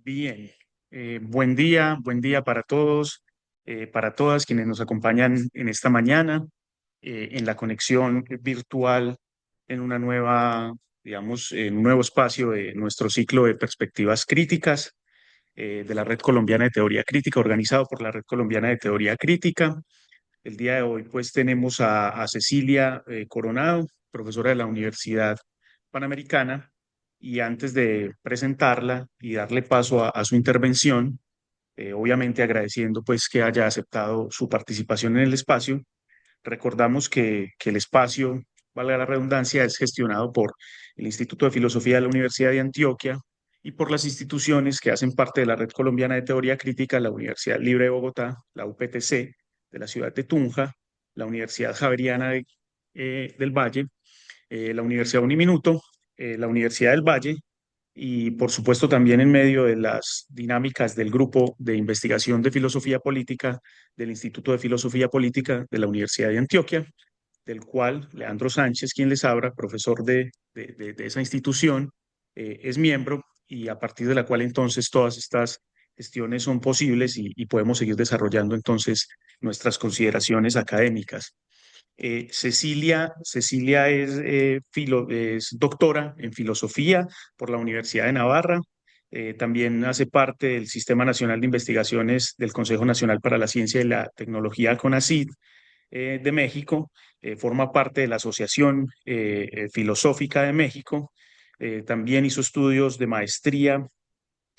Bien, buen día para todos, para todas quienes nos acompañan en esta mañana, en la conexión virtual, en una nueva, digamos, en un nuevo espacio de nuestro ciclo de perspectivas críticas, de la Red Colombiana de Teoría Crítica, organizado por la Red Colombiana de Teoría Crítica. El día de hoy, pues, tenemos a Cecilia Coronado, profesora de la Universidad Panamericana, y antes de presentarla y darle paso a su intervención, obviamente agradeciendo pues que haya aceptado su participación en el espacio, recordamos que el espacio, valga la redundancia, es gestionado por el Instituto de Filosofía de la Universidad de Antioquia y por las instituciones que hacen parte de la Red Colombiana de Teoría Crítica, la Universidad Libre de Bogotá, la UPTC de la ciudad de Tunja, la Universidad Javeriana del Valle, la Universidad Uniminuto, la Universidad del Valle y por supuesto también en medio de las dinámicas del grupo de investigación de filosofía política del Instituto de Filosofía Política de la Universidad de Antioquia, del cual Leandro Sánchez, quien les habla, profesor de esa institución, es miembro y a partir de la cual entonces todas estas gestiones son posibles y podemos seguir desarrollando entonces nuestras consideraciones académicas. Cecilia es doctora en filosofía por la Universidad de Navarra. También hace parte del Sistema Nacional de Investigaciones del Consejo Nacional para la Ciencia y la Tecnología, CONACYT, de México. Forma parte de la Asociación Filosófica de México. También hizo estudios de maestría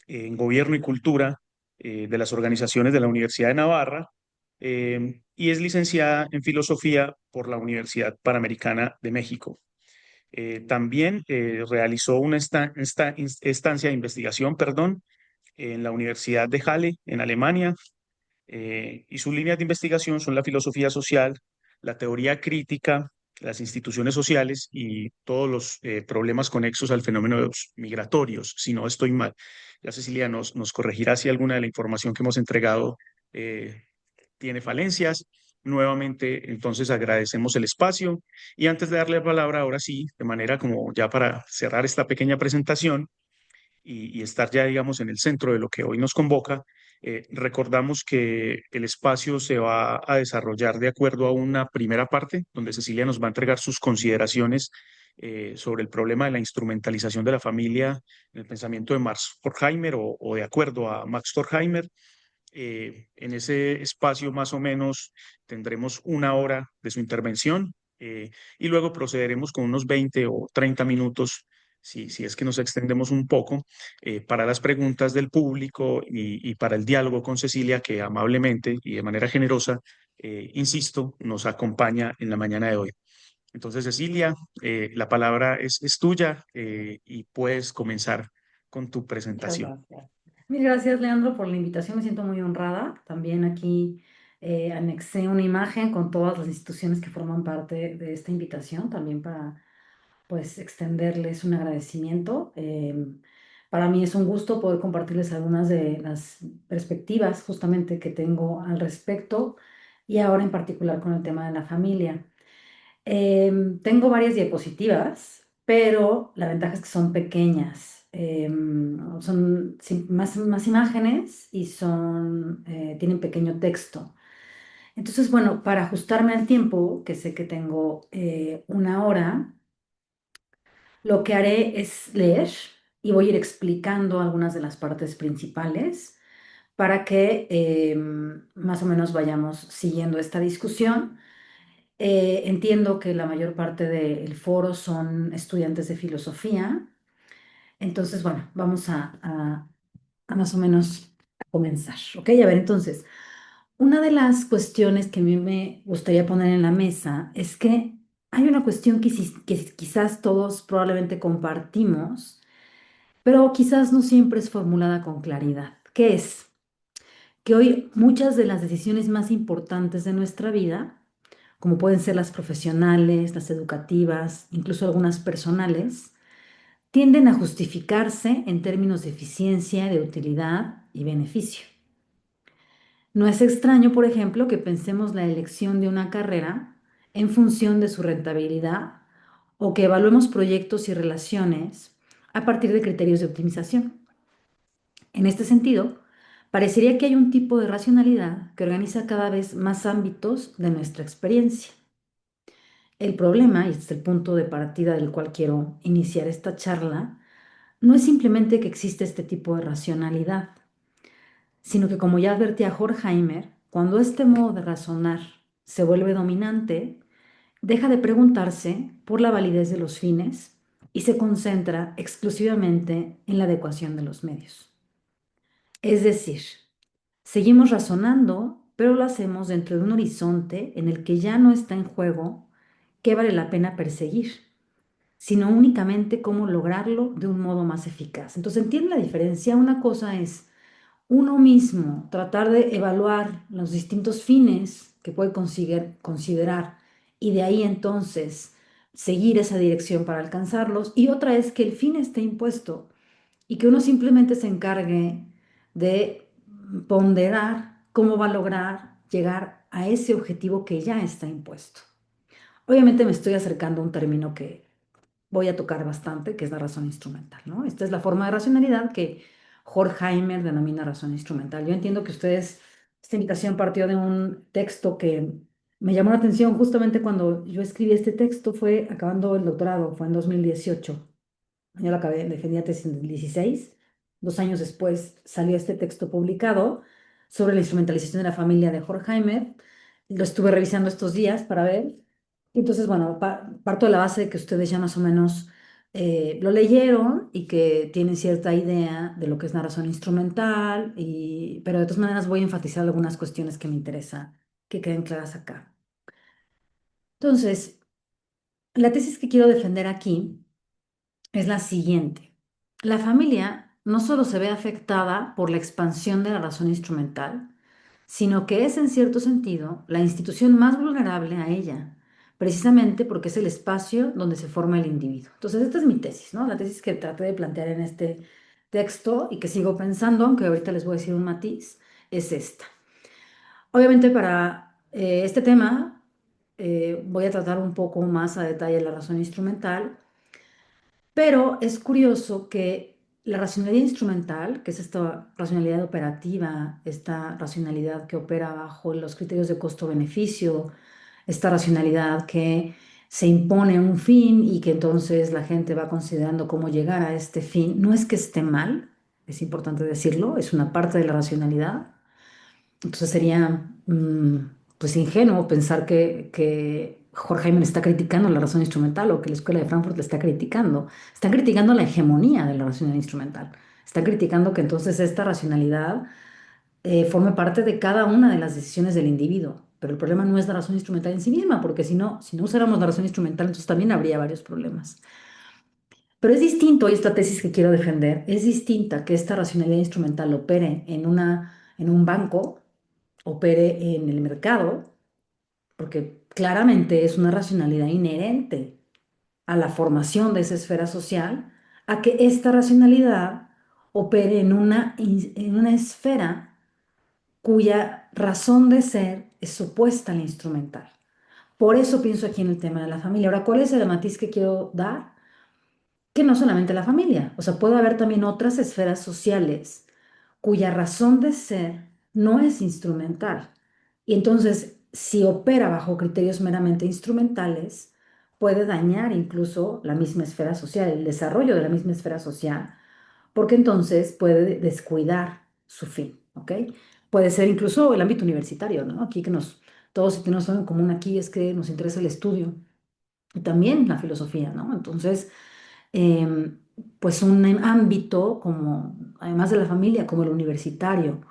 en Gobierno y Cultura de las organizaciones de la Universidad de Navarra, y es licenciada en Filosofía por la Universidad Panamericana de México. También realizó una estancia de investigación, perdón, en la Universidad de Halle, en Alemania, y sus líneas de investigación son la filosofía social, la teoría crítica, las instituciones sociales y todos los problemas conexos al fenómeno de los migratorios, si no estoy mal. Ya Cecilia nos corregirá si alguna de la información que hemos entregado eh, tiene falencias. Nuevamente, entonces agradecemos el espacio y antes de darle la palabra, ahora sí, de manera como ya para cerrar esta pequeña presentación, y estar ya, digamos, en el centro de lo que hoy nos convoca, recordamos que el espacio se va a desarrollar de acuerdo a una primera parte, donde Cecilia nos va a entregar sus consideraciones sobre el problema de la instrumentalización de la familia en el pensamiento de Max Horkheimer o de acuerdo a Max Horkheimer. En ese espacio más o menos tendremos una hora de su intervención, y luego procederemos con unos 20 o 30 minutos, si es que nos extendemos un poco, para las preguntas del público y para el diálogo con Cecilia, que amablemente y de manera generosa, insisto, nos acompaña en la mañana de hoy. Entonces, Cecilia, la palabra es tuya, y puedes comenzar con tu Muchas presentación. gracias. Mil gracias, Leandro, por la invitación. Me siento muy honrada. También aquí anexé una imagen con todas las instituciones que forman parte de esta invitación, también para pues extenderles un agradecimiento. Para mí es un gusto poder compartirles algunas de las perspectivas justamente que tengo al respecto y ahora en particular con el tema de la familia. Tengo varias diapositivas, pero la ventaja es que son pequeñas. Son más imágenes y tienen pequeño texto. Entonces, bueno, para ajustarme al tiempo, que sé que tengo una hora, lo que haré es leer y voy a ir explicando algunas de las partes principales para que más o menos vayamos siguiendo esta discusión. Entiendo que la mayor parte del foro son estudiantes de filosofía. Entonces, bueno, vamos a más o menos a comenzar. ¿Ok? A ver, entonces, una de las cuestiones que a mí me gustaría poner en la mesa es que hay una cuestión que quizás todos probablemente compartimos, pero quizás no siempre es formulada con claridad, que es que hoy muchas de las decisiones más importantes de nuestra vida, como pueden ser las profesionales, las educativas, incluso algunas personales, tienden a justificarse en términos de eficiencia, de utilidad y beneficio. No es extraño, por ejemplo, que pensemos la elección de una carrera en función de su rentabilidad o que evaluemos proyectos y relaciones a partir de criterios de optimización. En este sentido, parecería que hay un tipo de racionalidad que organiza cada vez más ámbitos de nuestra experiencia. El problema, y este es el punto de partida del cual quiero iniciar esta charla, no es simplemente que existe este tipo de racionalidad, sino que, como ya advertía Horkheimer, cuando este modo de razonar se vuelve dominante, deja de preguntarse por la validez de los fines y se concentra exclusivamente en la adecuación de los medios. Es decir, seguimos razonando, pero lo hacemos dentro de un horizonte en el que ya no está en juego qué vale la pena perseguir, sino únicamente cómo lograrlo de un modo más eficaz. Entonces, ¿entienden la diferencia? Una cosa es uno mismo tratar de evaluar los distintos fines que puede considerar y de ahí entonces seguir esa dirección para alcanzarlos. Y otra es que el fin esté impuesto y que uno simplemente se encargue de ponderar cómo va a lograr llegar a ese objetivo que ya está impuesto. Obviamente me estoy acercando a un término que voy a tocar bastante, que es la razón instrumental, ¿no? Esta es la forma de racionalidad que Horkheimer denomina razón instrumental. Yo entiendo que ustedes, esta invitación partió de un texto que me llamó la atención justamente cuando yo escribí este texto, fue acabando el doctorado, fue en 2018. Yo lo acabé, defendía tesis en el 16. 2 años después salió este texto publicado sobre la instrumentalización de la familia de Horkheimer. Lo estuve revisando estos días para ver. Entonces, bueno, parto de la base de que ustedes ya más o menos lo leyeron y que tienen cierta idea de lo que es narración instrumental, pero de todas maneras voy a enfatizar algunas cuestiones que me interesa que queden claras acá. Entonces, la tesis que quiero defender aquí es la siguiente. La familia no solo se ve afectada por la expansión de la razón instrumental, sino que es en cierto sentido la institución más vulnerable a ella, precisamente porque es el espacio donde se forma el individuo. Entonces, esta es mi tesis, ¿no? La tesis que traté de plantear en este texto y que sigo pensando, aunque ahorita les voy a decir un matiz, es esta. Obviamente para este tema voy a tratar un poco más a detalle la razón instrumental, pero es curioso que la racionalidad instrumental, que es esta racionalidad operativa, esta racionalidad que opera bajo los criterios de costo-beneficio, esta racionalidad que se impone un fin y que entonces la gente va considerando cómo llegar a este fin, no es que esté mal, es importante decirlo, es una parte de la racionalidad. Entonces sería pues ingenuo pensar que Horkheimer está criticando la razón instrumental o que la Escuela de Frankfurt la está criticando. Están criticando la hegemonía de la racionalidad instrumental. Están criticando que entonces esta racionalidad forme parte de cada una de las decisiones del individuo. Pero el problema no es la razón instrumental en sí misma, porque si no usáramos la razón instrumental, entonces también habría varios problemas. Pero es distinto, y esta tesis que quiero defender, es distinta que esta racionalidad instrumental opere en un banco, opere en el mercado, porque claramente es una racionalidad inherente a la formación de esa esfera social, a que esta racionalidad opere en una esfera cuya razón de ser es opuesta a la instrumental. Por eso pienso aquí en el tema de la familia. Ahora, ¿cuál es el matiz que quiero dar? Que no solamente la familia, o sea, puede haber también otras esferas sociales cuya razón de ser no es instrumental. Y entonces, si opera bajo criterios meramente instrumentales, puede dañar incluso la misma esfera social, el desarrollo de la misma esfera social, porque entonces puede descuidar su fin, ¿ok? Puede ser incluso el ámbito universitario, ¿no? Aquí que todos tenemos algo en común aquí es que nos interesa el estudio y también la filosofía, ¿no? Entonces, em, pues un ámbito como, además de la familia, como el universitario,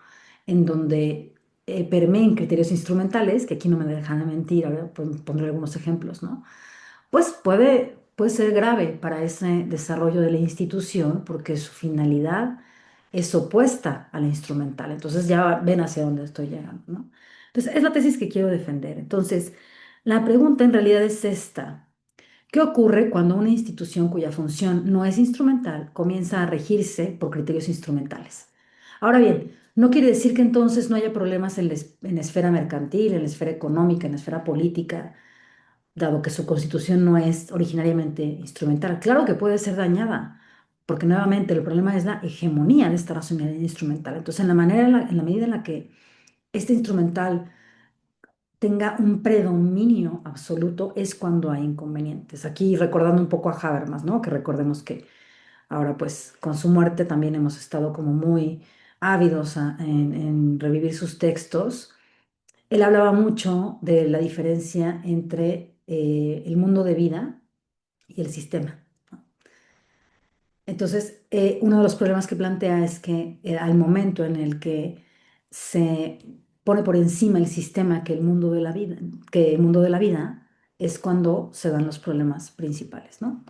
en donde permeen criterios instrumentales, que aquí no me dejan de mentir, ahora pondré algunos ejemplos, ¿no? Pues puede ser grave para ese desarrollo de la institución porque su finalidad es opuesta a la instrumental. Entonces ya ven hacia dónde estoy llegando, ¿no? Entonces, es la tesis que quiero defender. Entonces, la pregunta en realidad es esta. ¿Qué ocurre cuando una institución cuya función no es instrumental comienza a regirse por criterios instrumentales? Ahora bien, no quiere decir que entonces no haya problemas en la esfera mercantil, en la esfera económica, en la esfera política, dado que su constitución no es originariamente instrumental. Claro que puede ser dañada porque nuevamente el problema es la hegemonía de esta racionalidad instrumental. Entonces, en la medida en la que este instrumental tenga un predominio absoluto, es cuando hay inconvenientes. Aquí recordando un poco a Habermas, ¿no? Que recordemos que ahora, pues, con su muerte también hemos estado como muy ávidos en revivir sus textos. Él hablaba mucho de la diferencia entre el mundo de vida y el sistema. Entonces, uno de los problemas que plantea es que al momento en el que se pone por encima el sistema que el mundo de la vida, que el mundo de la vida, es cuando se dan los problemas principales, ¿no?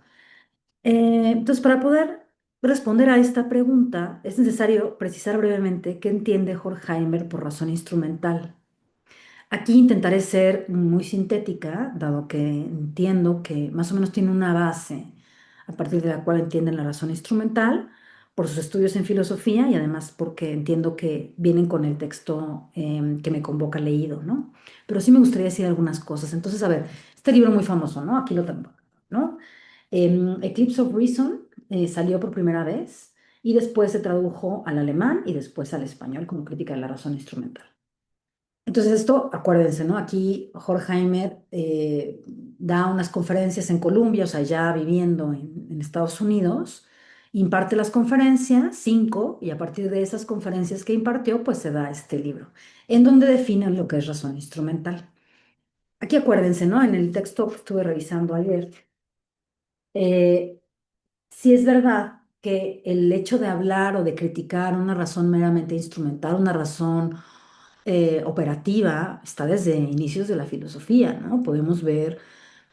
Entonces, para poder responder a esta pregunta, es necesario precisar brevemente qué entiende Horkheimer por razón instrumental. Aquí intentaré ser muy sintética, dado que entiendo que más o menos tiene una base a partir de la cual entienden la razón instrumental por sus estudios en filosofía y además porque entiendo que vienen con el texto que me convoca leído, ¿no? Pero sí me gustaría decir algunas cosas. Entonces, a ver, este libro muy famoso, ¿no? Aquí lo tengo, ¿no? Eclipse of Reason salió por primera vez y después se tradujo al alemán y después al español como crítica de la razón instrumental. Entonces esto, acuérdense, ¿no? Aquí Horkheimer da unas conferencias en Colombia, o sea, ya viviendo en Estados Unidos, imparte las conferencias, 5, y a partir de esas conferencias que impartió, pues se da este libro, en donde define lo que es razón instrumental. Aquí acuérdense, ¿no? En el texto que estuve revisando ayer, eh, si es verdad que el hecho de hablar o de criticar una razón meramente instrumental, una razón operativa está desde inicios de la filosofía, ¿no? Podemos ver,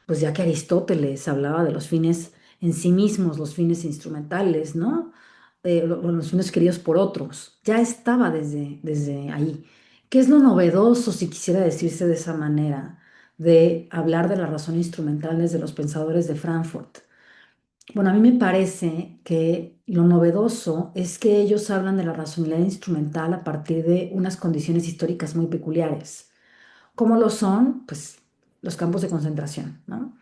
pues ya que Aristóteles hablaba de los fines en sí mismos, los fines instrumentales, ¿no? Los fines queridos por otros, ya estaba desde ahí. ¿Qué es lo novedoso, si quisiera decirse de esa manera, de hablar de la razón instrumental desde los pensadores de Frankfurt? Bueno, a mí me parece que lo novedoso es que ellos hablan de la racionalidad instrumental a partir de unas condiciones históricas muy peculiares, como lo son, pues, los campos de concentración, ¿no?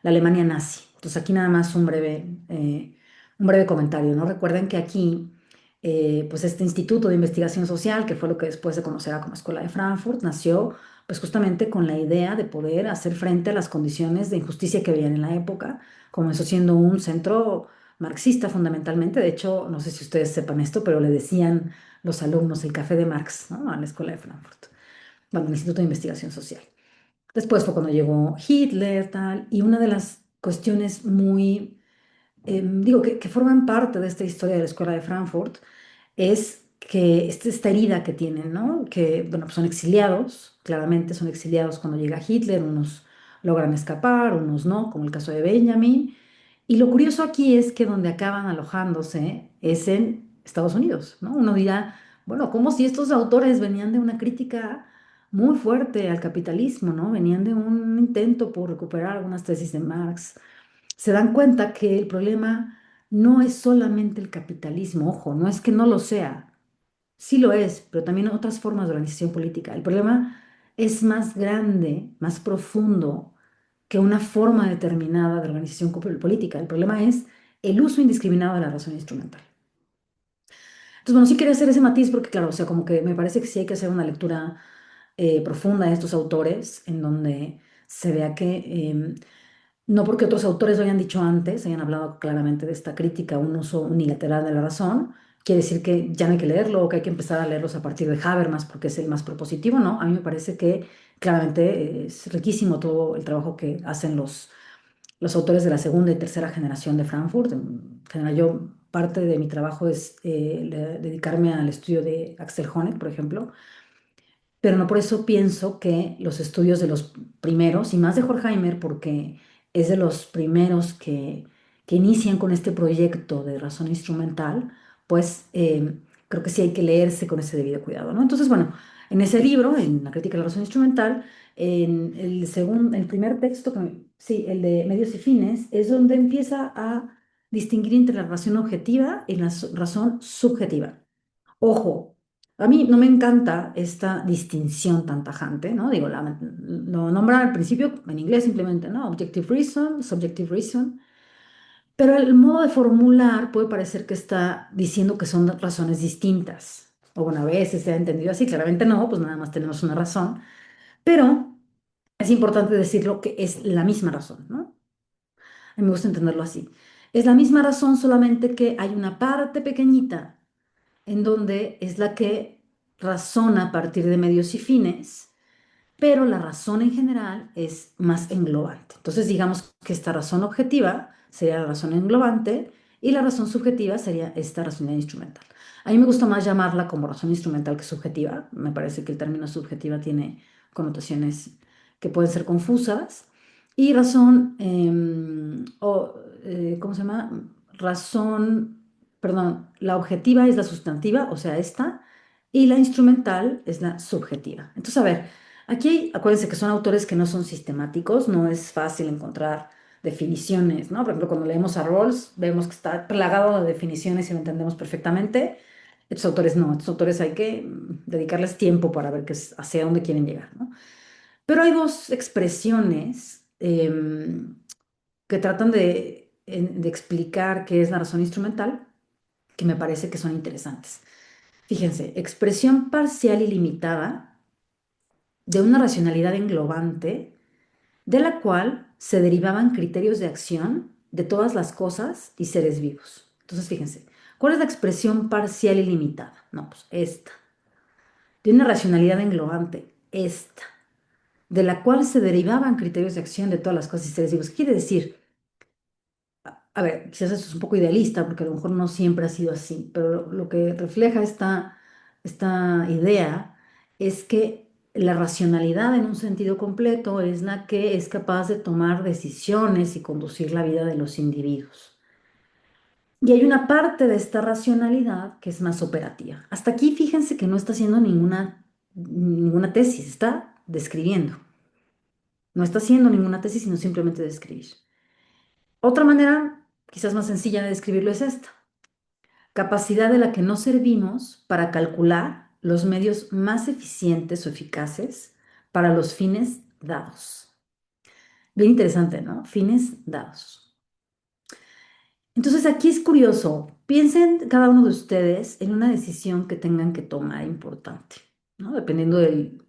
La Alemania nazi. Entonces, aquí nada más un breve comentario, ¿no? Recuerden que aquí, pues, este Instituto de Investigación Social, que fue lo que después se conocerá como Escuela de Frankfurt, nació, pues, justamente con la idea de poder hacer frente a las condiciones de injusticia que habían en la época, comenzó siendo un centro marxista fundamentalmente. De hecho, no sé si ustedes sepan esto, pero le decían los alumnos el café de Marx, ¿no? A la Escuela de Frankfurt, bueno, el Instituto de Investigación Social. Después fue cuando llegó Hitler, tal, y una de las cuestiones muy, digo, que forman parte de esta historia de la Escuela de Frankfurt es que esta herida que tienen, ¿no? Que, bueno, pues son exiliados, claramente son exiliados cuando llega Hitler, unos logran escapar, unos no, como el caso de Benjamin. Y lo curioso aquí es que donde acaban alojándose es en Estados Unidos, ¿no? Uno dirá, bueno, como si estos autores venían de una crítica muy fuerte al capitalismo, ¿no? Venían de un intento por recuperar algunas tesis de Marx. Se dan cuenta que el problema no es solamente el capitalismo, ojo, no es que no lo sea, sí lo es, pero también otras formas de organización política. El problema es más grande, más profundo que una forma determinada de organización política. El problema es el uso indiscriminado de la razón instrumental. Entonces, bueno, sí quería hacer ese matiz porque, claro, o sea, como que me parece que sí hay que hacer una lectura profunda de estos autores en donde se vea que no porque otros autores lo hayan dicho antes, hayan hablado claramente de esta crítica a un uso unilateral de la razón, quiere decir que ya no hay que leerlo o que hay que empezar a leerlos a partir de Habermas porque es el más propositivo, ¿no? A mí me parece que claramente es riquísimo todo el trabajo que hacen los autores de la segunda y tercera generación de Frankfurt. En general, yo parte de mi trabajo es dedicarme al estudio de Axel Honneth, por ejemplo, pero no por eso pienso que los estudios de los primeros, y más de Horkheimer, porque es de los primeros que inician con este proyecto de razón instrumental, pues creo que sí hay que leerse con ese debido cuidado, ¿no? Entonces, bueno, en ese libro, en la crítica de la razón instrumental, en el primer texto, sí, el de medios y fines, es donde empieza a distinguir entre la razón objetiva y la razón subjetiva. Ojo, a mí no me encanta esta distinción tan tajante, ¿no? Digo, lo nombran al principio en inglés simplemente, ¿no? Objective reason, subjective reason. Pero el modo de formular puede parecer que está diciendo que son razones distintas. O bueno, a veces se ha entendido así, claramente no, pues nada más tenemos una razón. Pero es importante decirlo que es la misma razón, ¿no? A mí me gusta entenderlo así. Es la misma razón, solamente que hay una parte pequeñita en donde es la que razona a partir de medios y fines, pero la razón en general es más englobante. Entonces, digamos que esta razón objetiva sería la razón englobante y la razón subjetiva sería esta racionalidad instrumental. A mí me gusta más llamarla como razón instrumental que subjetiva. Me parece que el término subjetiva tiene connotaciones que pueden ser confusas. Y razón, ¿cómo se llama? Razón, perdón, la objetiva es la sustantiva, o sea, esta, y la instrumental es la subjetiva. Entonces, a ver. Aquí, acuérdense que son autores que no son sistemáticos, no es fácil encontrar definiciones, ¿no? Por ejemplo, cuando leemos a Rawls, vemos que está plagado de definiciones y lo entendemos perfectamente. Estos autores no, estos autores hay que dedicarles tiempo para ver hacia dónde quieren llegar, ¿no? Pero hay dos expresiones que tratan de explicar qué es la razón instrumental, que me parece que son interesantes. Fíjense, expresión parcial y limitada de una racionalidad englobante de la cual se derivaban criterios de acción de todas las cosas y seres vivos. Entonces, fíjense, ¿cuál es la expresión parcial y limitada? No, pues esta. De una racionalidad englobante, esta, de la cual se derivaban criterios de acción de todas las cosas y seres vivos. ¿Qué quiere decir? A ver, quizás esto es un poco idealista, porque a lo mejor no siempre ha sido así, pero lo que refleja esta idea es que la racionalidad en un sentido completo es la que es capaz de tomar decisiones y conducir la vida de los individuos. Y hay una parte de esta racionalidad que es más operativa. Hasta aquí fíjense que no está haciendo ninguna tesis, está describiendo. No está haciendo ninguna tesis, sino simplemente describir. Otra manera, quizás más sencilla de describirlo es esta: capacidad de la que nos servimos para calcular los medios más eficientes o eficaces para los fines dados. Bien interesante, ¿no? Fines dados. Entonces aquí es curioso, piensen cada uno de ustedes en una decisión que tengan que tomar importante, ¿no? Dependiendo del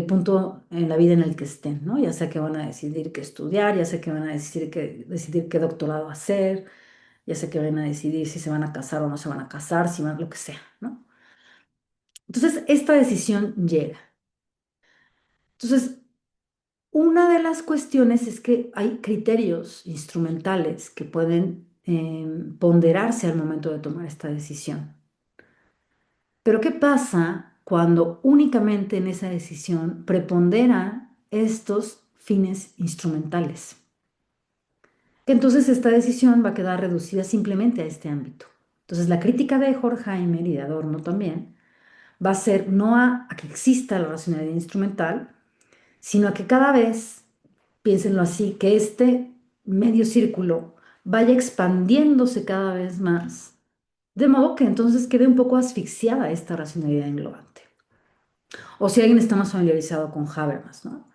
punto en la vida en el que estén, ¿no? Ya sea que van a decidir qué estudiar, ya sea que van a decidir qué doctorado hacer, ya sea que van a decidir si se van a casar o no se van a casar, si van, lo que sea, ¿no? Entonces, esta decisión llega. Entonces, una de las cuestiones es que hay criterios instrumentales que pueden ponderarse al momento de tomar esta decisión. Pero ¿qué pasa cuando únicamente en esa decisión preponderan estos fines instrumentales? Que entonces esta decisión va a quedar reducida simplemente a este ámbito. Entonces, la crítica de Horkheimer y de Adorno también va a ser no a que exista la racionalidad instrumental, sino a que cada vez, piénsenlo así, que este medio círculo vaya expandiéndose cada vez más, de modo que entonces quede un poco asfixiada esta racionalidad englobante. O si alguien está más familiarizado con Habermas, ¿no?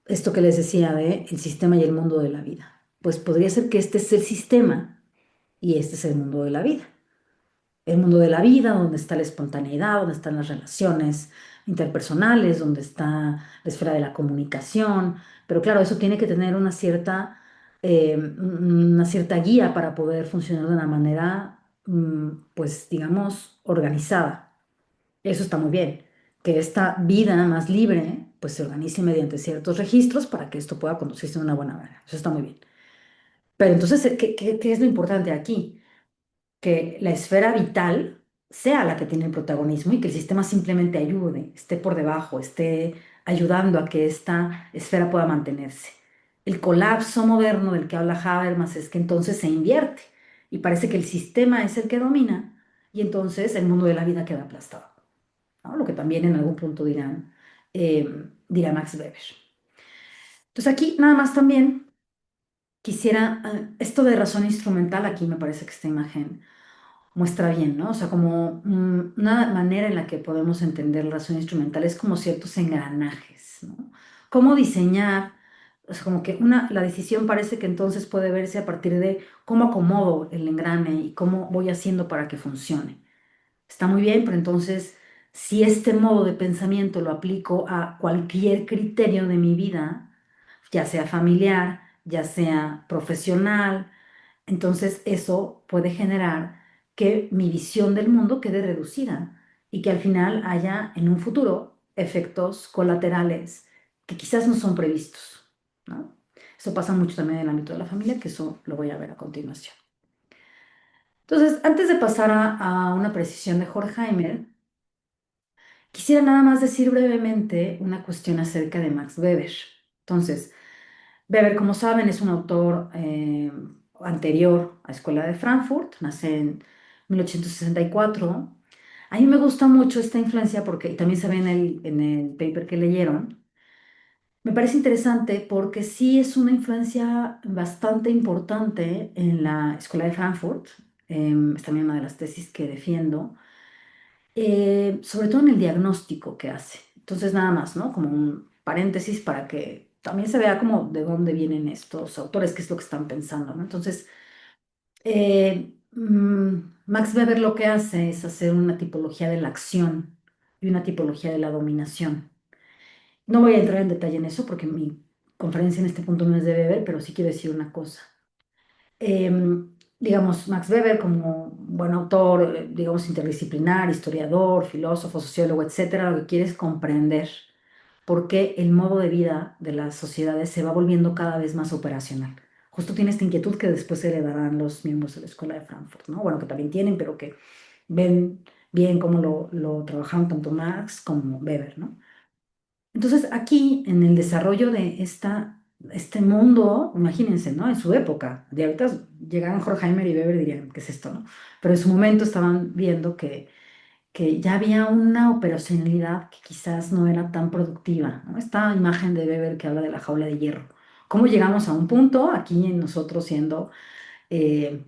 Esto que les decía de el sistema y el mundo de la vida. Pues podría ser que este es el sistema y este es el mundo de la vida. El mundo de la vida, donde está la espontaneidad, donde están las relaciones interpersonales, donde está la esfera de la comunicación, pero claro, eso tiene que tener una cierta guía para poder funcionar de una manera, pues digamos, organizada. Eso está muy bien, que esta vida más libre, pues se organice mediante ciertos registros para que esto pueda conducirse de una buena manera. Eso está muy bien. Pero entonces, ¿qué es lo importante aquí? Que la esfera vital sea la que tiene el protagonismo y que el sistema simplemente ayude, esté por debajo, esté ayudando a que esta esfera pueda mantenerse. El colapso moderno del que habla Habermas es que entonces se invierte y parece que el sistema es el que domina y entonces el mundo de la vida queda aplastado, ¿no? Lo que también en algún punto dirá Max Weber. Entonces aquí nada más también quisiera, esto de razón instrumental, aquí me parece que esta imagen muestra bien, ¿no? O sea, como una manera en la que podemos entender la razón instrumental es como ciertos engranajes, ¿no? Cómo diseñar O sea, como que la decisión parece que entonces puede verse a partir de cómo acomodo el engrane y cómo voy haciendo para que funcione. Está muy bien, pero entonces, si este modo de pensamiento lo aplico a cualquier criterio de mi vida, ya sea familiar, ya sea profesional, entonces eso puede generar que mi visión del mundo quede reducida y que al final haya en un futuro efectos colaterales que quizás no son previstos, ¿no? Eso pasa mucho también en el ámbito de la familia, que eso lo voy a ver a continuación. Entonces, antes de pasar a una precisión de Horkheimer, quisiera nada más decir brevemente una cuestión acerca de Max Weber. Entonces, Weber, como saben, es un autor anterior a Escuela de Frankfurt, nace en 1864. A mí me gusta mucho esta influencia porque, y también se ve en el paper que leyeron, me parece interesante porque sí es una influencia bastante importante en la Escuela de Frankfurt, es también una de las tesis que defiendo, sobre todo en el diagnóstico que hace. Entonces, nada más, ¿no? Como un paréntesis para que también se vea como de dónde vienen estos autores, qué es lo que están pensando, ¿no? Entonces, Max Weber lo que hace es hacer una tipología de la acción y una tipología de la dominación. No voy a entrar en detalle en eso porque mi conferencia en este punto no es de Weber, pero sí quiero decir una cosa. Digamos, Max Weber como buen autor, digamos, interdisciplinar, historiador, filósofo, sociólogo, etcétera, lo que quiere es comprender por qué el modo de vida de las sociedades se va volviendo cada vez más operacional. Justo tiene esta inquietud que después se heredarán los miembros de la Escuela de Frankfurt, ¿no? Bueno, que también tienen, pero que ven bien cómo lo trabajaron tanto Marx como Weber, ¿no? Entonces, aquí, en el desarrollo de este mundo, imagínense, ¿no? En su época, de ahorita llegaron Horkheimer y Weber dirían, ¿qué es esto, no? Pero en su momento estaban viendo que ya había una operacionalidad que quizás no era tan productiva, ¿no? Esta imagen de Weber que habla de la jaula de hierro. ¿Cómo llegamos a un punto aquí en nosotros siendo eh,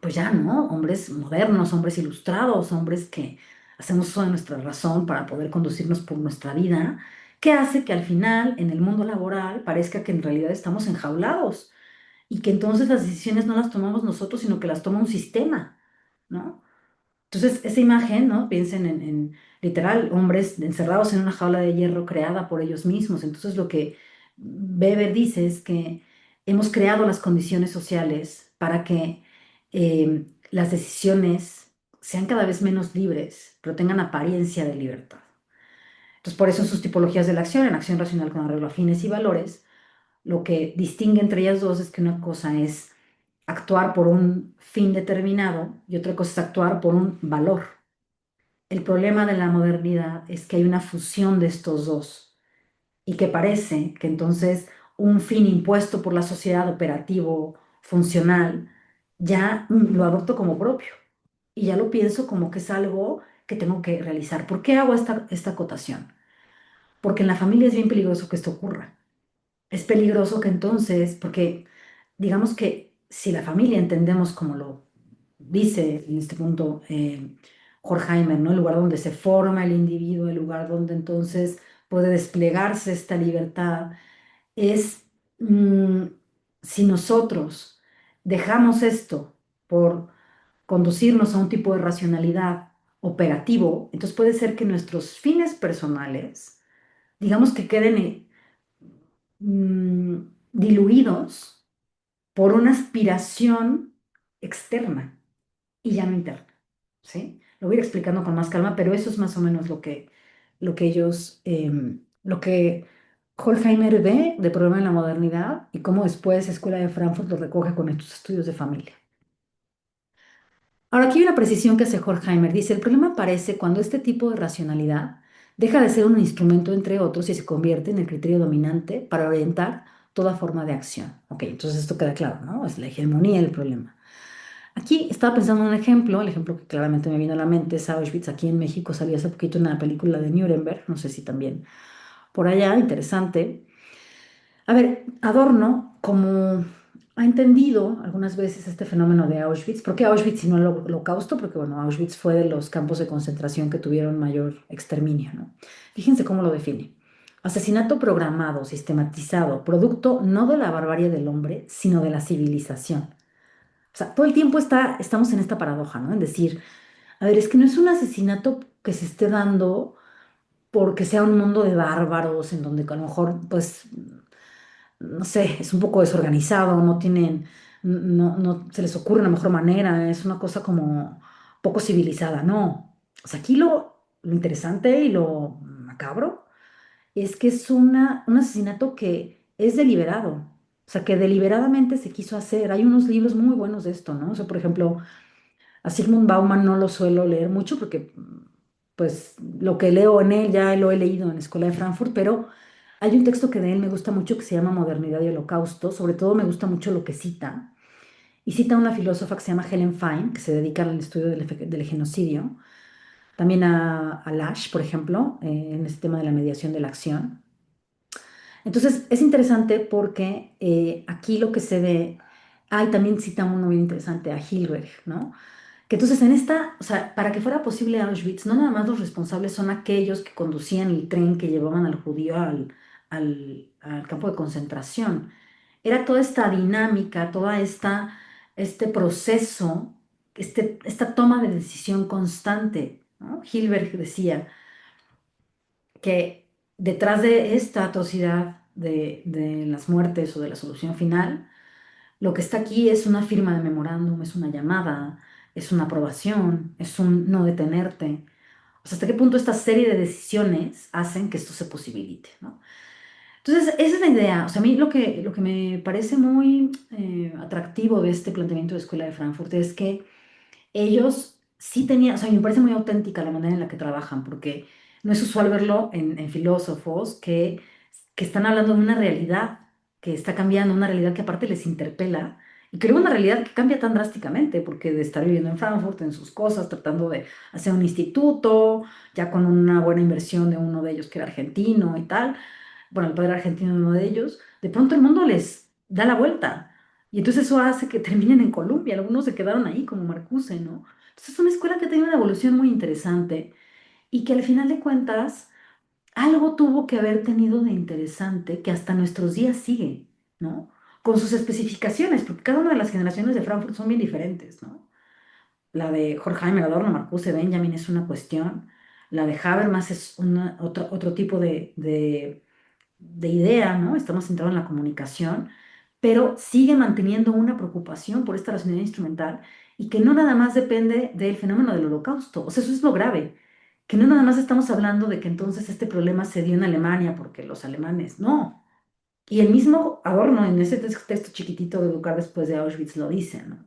pues ya, ¿no? Hombres modernos, hombres ilustrados, hombres que hacemos uso de nuestra razón para poder conducirnos por nuestra vida, que hace que al final, en el mundo laboral, parezca que en realidad estamos enjaulados y que entonces las decisiones no las tomamos nosotros, sino que las toma un sistema, ¿no? Entonces, esa imagen, ¿no? Piensen en literal hombres encerrados en una jaula de hierro creada por ellos mismos. Entonces, lo que Weber dice es que hemos creado las condiciones sociales para que las decisiones sean cada vez menos libres, pero tengan apariencia de libertad. Entonces, por eso en sus tipologías de la acción, en acción racional con arreglo a fines y valores, lo que distingue entre ellas dos es que una cosa es actuar por un fin determinado y otra cosa es actuar por un valor. El problema de la modernidad es que hay una fusión de estos dos y que parece que entonces un fin impuesto por la sociedad operativo funcional ya lo adopto como propio y ya lo pienso como que es algo que tengo que realizar. ¿Por qué hago esta acotación? Porque en la familia es bien peligroso que esto ocurra. Es peligroso que entonces, porque digamos que si la familia entendemos como lo dice en este punto Horkheimer, ¿no? El lugar donde se forma el individuo, el lugar donde entonces puede desplegarse esta libertad, es si nosotros dejamos esto por conducirnos a un tipo de racionalidad operativo, entonces puede ser que nuestros fines personales, digamos que queden diluidos por una aspiración externa y ya no interna, ¿sí? Lo voy a ir explicando con más calma, pero eso es más o menos lo que ellos, lo que Horkheimer ve de problema en la modernidad y cómo después Escuela de Frankfurt lo recoge con estos estudios de familia. Ahora, aquí hay una precisión que hace Horkheimer. Dice, el problema aparece cuando este tipo de racionalidad deja de ser un instrumento entre otros y se convierte en el criterio dominante para orientar toda forma de acción. Ok, entonces esto queda claro, ¿no? Es la hegemonía el problema. Aquí estaba pensando en un ejemplo, el ejemplo que claramente me vino a la mente es Auschwitz. Aquí en México salió hace poquito una película de Nuremberg, no sé si también por allá, interesante. A ver, Adorno, como ha entendido algunas veces este fenómeno de Auschwitz, ¿por qué Auschwitz y no el Holocausto? Porque, bueno, Auschwitz fue de los campos de concentración que tuvieron mayor exterminio, ¿no? Fíjense cómo lo define. Asesinato programado, sistematizado, producto no de la barbarie del hombre, sino de la civilización. O sea, todo el tiempo estamos en esta paradoja, ¿no? En decir, a ver, es que no es un asesinato que se esté dando porque sea un mundo de bárbaros, en donde a lo mejor, pues, no sé, es un poco desorganizado, no tienen, no se les ocurre una mejor manera, es una cosa como poco civilizada, no. O sea, aquí lo interesante y lo macabro es que es un asesinato que es deliberado, o sea, que deliberadamente se quiso hacer. Hay unos libros muy buenos de esto, ¿no? O sea, por ejemplo, a Sigmund Bauman no lo suelo leer mucho porque, pues, lo que leo en él ya lo he leído en la Escuela de Frankfurt, pero hay un texto que de él me gusta mucho que se llama Modernidad y Holocausto. Sobre todo me gusta mucho lo que cita. Y cita a una filósofa que se llama Helen Fine, que se dedica al estudio del genocidio. También a Lash, por ejemplo, en este tema de la mediación de la acción. Entonces, es interesante porque aquí lo que se ve, hay también cita uno muy interesante a Hilberg, ¿no? Que entonces en esta, o sea, para que fuera posible Auschwitz, no nada más los responsables son aquellos que conducían el tren que llevaban al judío al campo de concentración. Era toda esta dinámica, este proceso, esta toma de decisión constante, ¿no? Hilberg decía que detrás de esta atrocidad de las muertes o de la solución final, lo que está aquí es una firma de memorándum, es una llamada, es una aprobación, es un no detenerte. O sea, hasta qué punto esta serie de decisiones hacen que esto se posibilite, ¿no? Entonces, esa es la idea. O sea, a mí lo que me parece muy atractivo de este planteamiento de Escuela de Frankfurt es que ellos sí tenían, o sea, me parece muy auténtica la manera en la que trabajan, porque no es usual verlo en filósofos que están hablando de una realidad que está cambiando, una realidad que aparte les interpela, y creo una realidad que cambia tan drásticamente, porque de estar viviendo en Frankfurt, en sus cosas, tratando de hacer un instituto, ya con una buena inversión de uno de ellos que era argentino y tal, bueno, el padre argentino de uno de ellos, de pronto el mundo les da la vuelta. Y entonces eso hace que terminen en Colombia. Algunos se quedaron ahí, como Marcuse, ¿no? Entonces es una escuela que ha tenido una evolución muy interesante y que al final de cuentas algo tuvo que haber tenido de interesante que hasta nuestros días sigue, ¿no? Con sus especificaciones, porque cada una de las generaciones de Frankfurt son bien diferentes, ¿no? La de Horkheimer, Adorno, Marcuse, Benjamin es una cuestión. La de Habermas es otro tipo de idea, ¿no? Estamos centrados en la comunicación, pero sigue manteniendo una preocupación por esta racionalidad instrumental y que no nada más depende del fenómeno del holocausto. O sea, eso es lo grave, que no nada más estamos hablando de que entonces este problema se dio en Alemania porque los alemanes, no. Y el mismo Adorno en ese texto chiquitito de Educar después de Auschwitz lo dice, ¿no?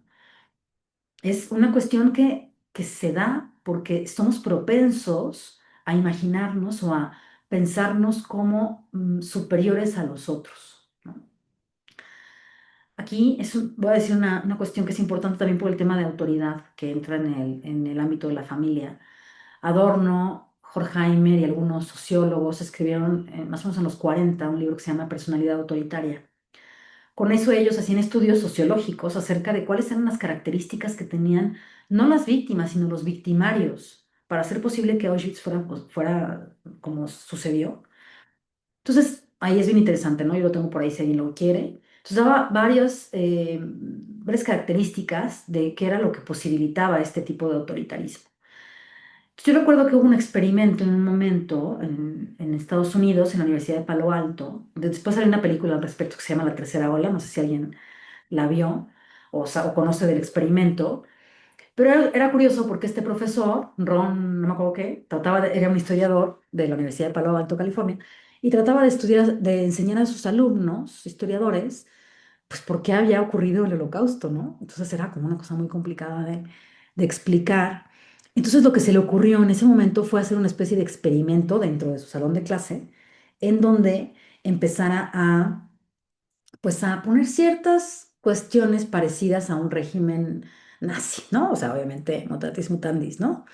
Es una cuestión que se da porque somos propensos a imaginarnos o a pensarnos como superiores a los otros, ¿no? Aquí voy a decir una cuestión que es importante también por el tema de autoridad que entra en el ámbito de la familia. Adorno, Horkheimer y algunos sociólogos escribieron más o menos en los 40 un libro que se llama Personalidad autoritaria. Con eso ellos hacían estudios sociológicos acerca de cuáles eran las características que tenían no las víctimas, sino los victimarios, para hacer posible que Auschwitz fuera como sucedió. Entonces, ahí es bien interesante, ¿no? Yo lo tengo por ahí si alguien lo quiere. Entonces, daba varias características de qué era lo que posibilitaba este tipo de autoritarismo. Yo recuerdo que hubo un experimento en un momento en Estados Unidos, en la Universidad de Palo Alto. Después salió una película al respecto que se llama La Tercera Ola, no sé si alguien la vio o conoce del experimento, pero era curioso porque este profesor, Ron, no me acuerdo qué, era un historiador de la Universidad de Palo Alto, California, y trataba de estudiar, de enseñar a sus alumnos, historiadores, pues por qué había ocurrido el holocausto, ¿no? Entonces era como una cosa muy complicada de explicar. Entonces lo que se le ocurrió en ese momento fue hacer una especie de experimento dentro de su salón de clase, en donde empezara pues a poner ciertas cuestiones parecidas a un régimen nazi, ¿no? O sea, obviamente, mutatis mutandis, ¿no?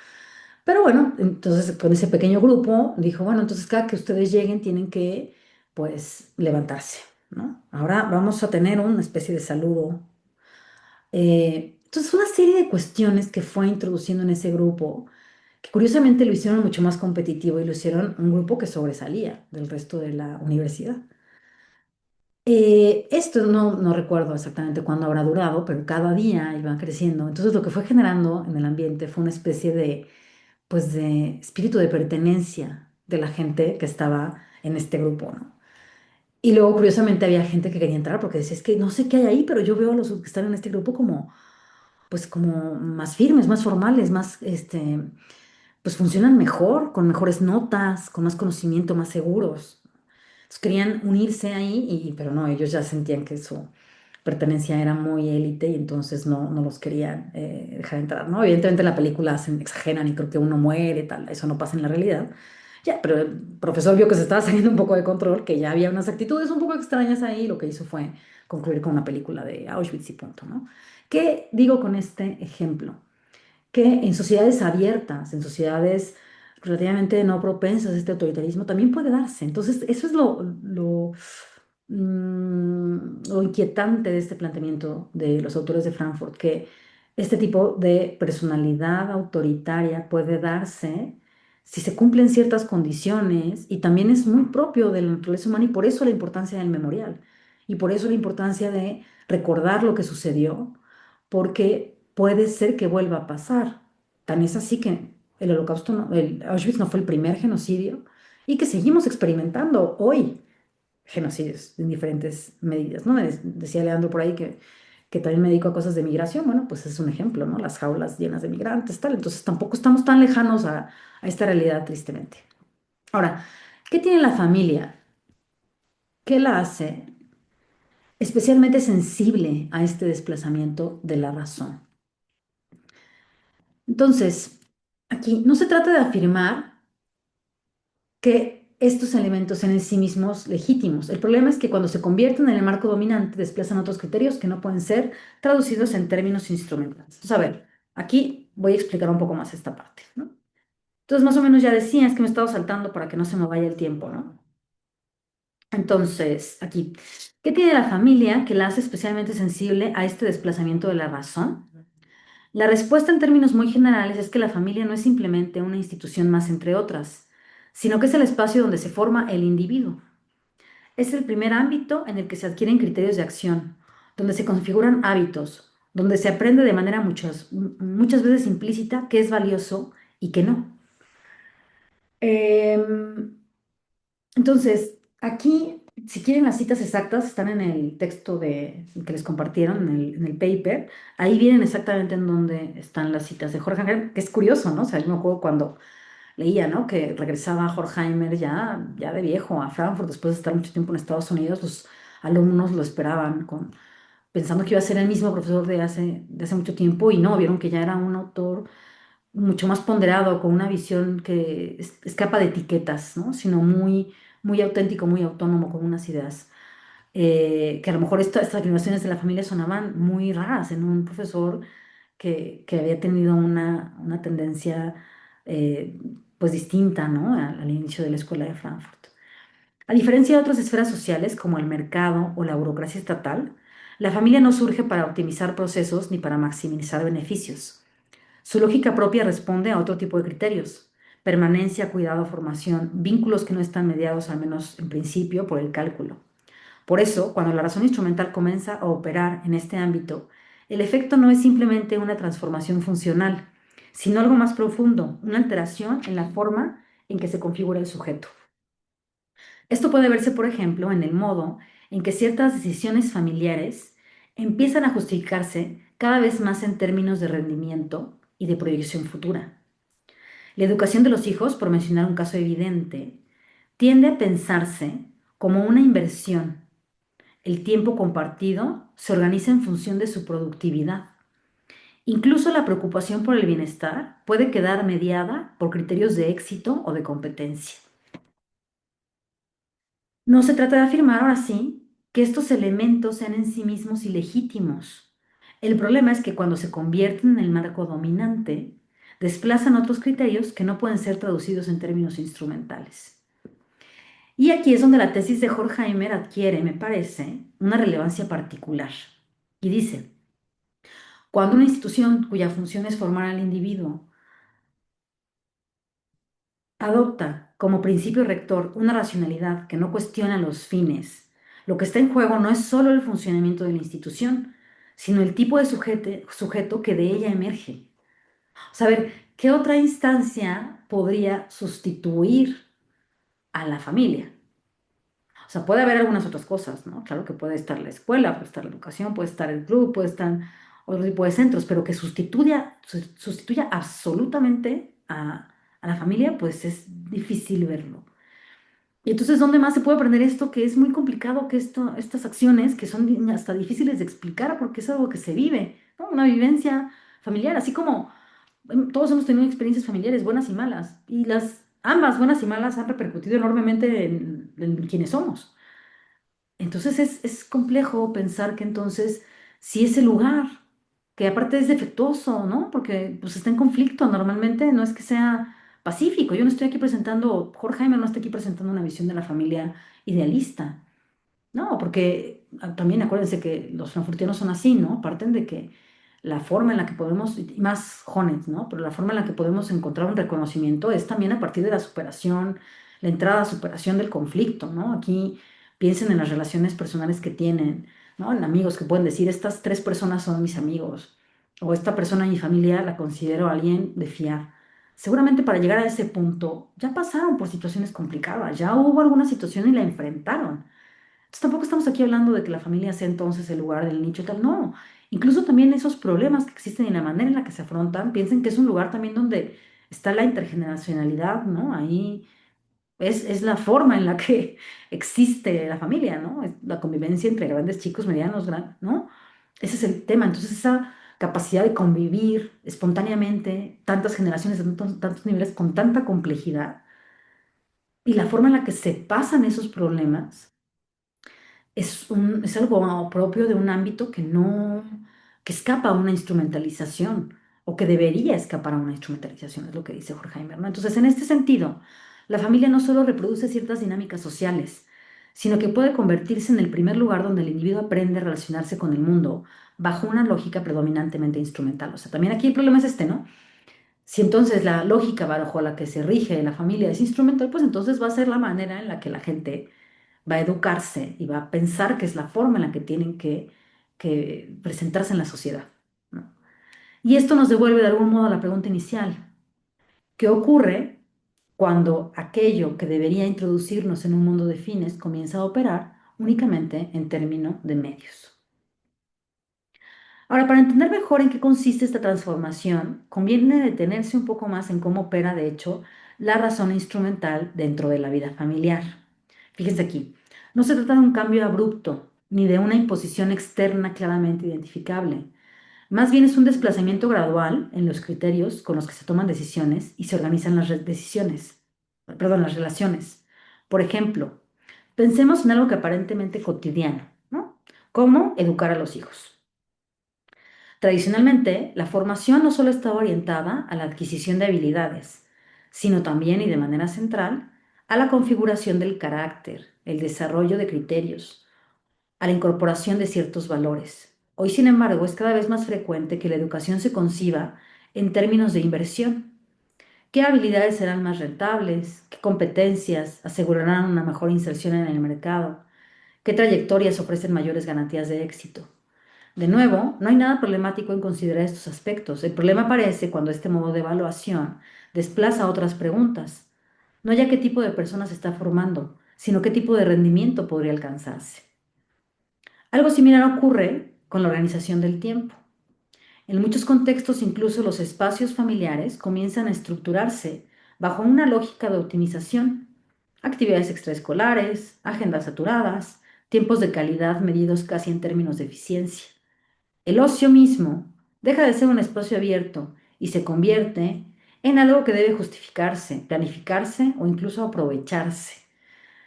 Pero bueno, entonces con ese pequeño grupo dijo, bueno, entonces cada que ustedes lleguen tienen que, pues, levantarse, ¿no? Ahora vamos a tener una especie de saludo. Entonces, una serie de cuestiones que fue introduciendo en ese grupo que curiosamente lo hicieron mucho más competitivo y lo hicieron un grupo que sobresalía del resto de la universidad. Esto no recuerdo exactamente cuándo habrá durado, pero cada día iba creciendo. Entonces lo que fue generando en el ambiente fue una especie de, pues, de espíritu de pertenencia de la gente que estaba en este grupo, ¿no? Y luego, curiosamente, había gente que quería entrar porque decía, es que no sé qué hay ahí, pero yo veo a los que están en este grupo como, pues, como más firmes, más formales, más, pues funcionan mejor, con mejores notas, con más conocimiento, más seguros. Entonces, querían unirse ahí, pero no, ellos ya sentían que su pertenencia era muy élite y entonces no los querían dejar entrar, ¿no? Evidentemente en la película exageran y creo que uno muere, tal, eso no pasa en la realidad. Ya, pero el profesor vio que se estaba saliendo un poco de control, que ya había unas actitudes un poco extrañas ahí, y lo que hizo fue concluir con una película de Auschwitz y punto, ¿no? ¿Qué digo con este ejemplo? Que en sociedades abiertas, en sociedades relativamente no propensas a este autoritarismo, también puede darse. Entonces, eso es lo inquietante de este planteamiento de los autores de Frankfurt, que este tipo de personalidad autoritaria puede darse si se cumplen ciertas condiciones y también es muy propio de la naturaleza humana y por eso la importancia del memorial y por eso la importancia de recordar lo que sucedió, porque puede ser que vuelva a pasar. Tan es así que el Holocausto, el Auschwitz no fue el primer genocidio y que seguimos experimentando hoy genocidios en diferentes medidas, ¿no? Decía Leandro por ahí que también me dedico a cosas de migración, bueno, pues es un ejemplo, ¿no? Las jaulas llenas de migrantes, tal. Entonces tampoco estamos tan lejanos a esta realidad, tristemente. Ahora, ¿qué tiene la familia? ¿Qué la hace especialmente sensible a este desplazamiento de la razón? Entonces, aquí no se trata de afirmar que estos elementos sean en sí mismos legítimos. El problema es que cuando se convierten en el marco dominante, desplazan otros criterios que no pueden ser traducidos en términos instrumentales. Entonces, a ver, aquí voy a explicar un poco más esta parte, ¿no? Entonces, más o menos ya decía, es que me he estado saltando para que no se me vaya el tiempo, ¿no? Entonces, aquí, ¿qué tiene la familia que la hace especialmente sensible a este desplazamiento de la razón? La respuesta en términos muy generales es que la familia no es simplemente una institución más entre otras, sino que es el espacio donde se forma el individuo. Es el primer ámbito en el que se adquieren criterios de acción, donde se configuran hábitos, donde se aprende de manera muchas veces implícita qué es valioso y qué no. Em, entonces, aquí, si quieren las citas exactas, están en el texto que les compartieron, en el paper. Ahí vienen exactamente en donde están las citas de Horkheimer, que es curioso, ¿no? O sea, yo me acuerdo cuando leía, ¿no? Que regresaba Horkheimer ya de viejo a Frankfurt, después de estar mucho tiempo en Estados Unidos, los alumnos lo esperaban pensando que iba a ser el mismo profesor de hace mucho tiempo y no, vieron que ya era un autor mucho más ponderado, con una visión que escapa de etiquetas, ¿no? Sino muy, muy auténtico, muy autónomo, con unas ideas. Que a lo mejor estas afirmaciones de la familia sonaban muy raras en un profesor que había tenido una tendencia eh, pues distinta, ¿no? Al inicio de la escuela de Frankfurt. A diferencia de otras esferas sociales como el mercado o la burocracia estatal, la familia no surge para optimizar procesos ni para maximizar beneficios. Su lógica propia responde a otro tipo de criterios: permanencia, cuidado, formación, vínculos que no están mediados, al menos en principio, por el cálculo. Por eso, cuando la razón instrumental comienza a operar en este ámbito, el efecto no es simplemente una transformación funcional, sino algo más profundo, una alteración en la forma en que se configura el sujeto. Esto puede verse, por ejemplo, en el modo en que ciertas decisiones familiares empiezan a justificarse cada vez más en términos de rendimiento y de proyección futura. La educación de los hijos, por mencionar un caso evidente, tiende a pensarse como una inversión. El tiempo compartido se organiza en función de su productividad. Incluso la preocupación por el bienestar puede quedar mediada por criterios de éxito o de competencia. No se trata de afirmar ahora sí que estos elementos sean en sí mismos ilegítimos. El problema es que cuando se convierten en el marco dominante, desplazan otros criterios que no pueden ser traducidos en términos instrumentales. Y aquí es donde la tesis de Horkheimer adquiere, me parece, una relevancia particular. Y dice, cuando una institución cuya función es formar al individuo adopta como principio rector una racionalidad que no cuestiona los fines, lo que está en juego no es solo el funcionamiento de la institución, sino el tipo de sujeto que de ella emerge. Saber qué otra instancia podría sustituir a la familia. O sea, puede haber algunas otras cosas, ¿no? Claro que puede estar la escuela, puede estar la educación, puede estar el club, puede estar otro tipo de centros, pero que sustituya absolutamente a la familia, pues es difícil verlo. Y entonces, ¿dónde más se puede aprender esto? Que es muy complicado, que estas acciones, que son hasta difíciles de explicar porque es algo que se vive, ¿no? Una vivencia familiar, así como todos hemos tenido experiencias familiares buenas y malas, y ambas buenas y malas han repercutido enormemente en quienes somos. Entonces es complejo pensar que entonces, si ese lugar, que aparte es defectuoso, ¿no? Porque pues está en conflicto normalmente, no es que sea pacífico. Yo no estoy aquí presentando, Horkheimer no está aquí presentando una visión de la familia idealista. No, porque también acuérdense que los frankfurtianos son así, ¿no? Parten de que la forma en la que podemos, y más Jones, ¿no? Pero la forma en la que podemos encontrar un reconocimiento es también a partir de la superación, la entrada a superación del conflicto, ¿no? Aquí piensen en las relaciones personales que tienen, ¿no? En amigos que pueden decir, estas tres personas son mis amigos, o esta persona en mi familia la considero alguien de fiar. Seguramente para llegar a ese punto ya pasaron por situaciones complicadas, ya hubo alguna situación y la enfrentaron. Entonces, tampoco estamos aquí hablando de que la familia sea entonces el lugar del nicho y tal, no. Incluso también esos problemas que existen y la manera en la que se afrontan, piensen que es un lugar también donde está la intergeneracionalidad, ¿no? Ahí es la forma en la que existe la familia, ¿no? Es la convivencia entre grandes, chicos, medianos, ¿no? Ese es el tema. Entonces, esa capacidad de convivir espontáneamente, tantas generaciones, de tantos niveles, con tanta complejidad, y la forma en la que se pasan esos problemas es algo propio de un ámbito que no, que escapa a una instrumentalización o que debería escapar a una instrumentalización, es lo que dice Horkheimer, ¿no? Entonces, en este sentido, la familia no solo reproduce ciertas dinámicas sociales, sino que puede convertirse en el primer lugar donde el individuo aprende a relacionarse con el mundo bajo una lógica predominantemente instrumental. O sea, también aquí el problema es este, ¿no? Si entonces la lógica bajo la que se rige la familia es instrumental, pues entonces va a ser la manera en la que la gente va a educarse y va a pensar que es la forma en la que tienen que presentarse en la sociedad, ¿no? Y esto nos devuelve de algún modo a la pregunta inicial. ¿Qué ocurre cuando aquello que debería introducirnos en un mundo de fines comienza a operar únicamente en términos de medios? Ahora, para entender mejor en qué consiste esta transformación, conviene detenerse un poco más en cómo opera, de hecho, la razón instrumental dentro de la vida familiar. Fíjense aquí, no se trata de un cambio abrupto ni de una imposición externa claramente identificable. Más bien es un desplazamiento gradual en los criterios con los que se toman decisiones y se organizan las relaciones. Por ejemplo, pensemos en algo que aparentemente cotidiano, ¿no? ¿Cómo educar a los hijos? Tradicionalmente, la formación no solo estaba orientada a la adquisición de habilidades, sino también y de manera central a la configuración del carácter, el desarrollo de criterios, a la incorporación de ciertos valores. Hoy, sin embargo, es cada vez más frecuente que la educación se conciba en términos de inversión. ¿Qué habilidades serán más rentables? ¿Qué competencias asegurarán una mejor inserción en el mercado? ¿Qué trayectorias ofrecen mayores garantías de éxito? De nuevo, no hay nada problemático en considerar estos aspectos. El problema aparece cuando este modo de evaluación desplaza otras preguntas. No ya qué tipo de persona se está formando, sino qué tipo de rendimiento podría alcanzarse. Algo similar ocurre con la organización del tiempo. En muchos contextos, incluso los espacios familiares comienzan a estructurarse bajo una lógica de optimización. Actividades extraescolares, agendas saturadas, tiempos de calidad medidos casi en términos de eficiencia. El ocio mismo deja de ser un espacio abierto y se convierte en algo que debe justificarse, planificarse o incluso aprovecharse.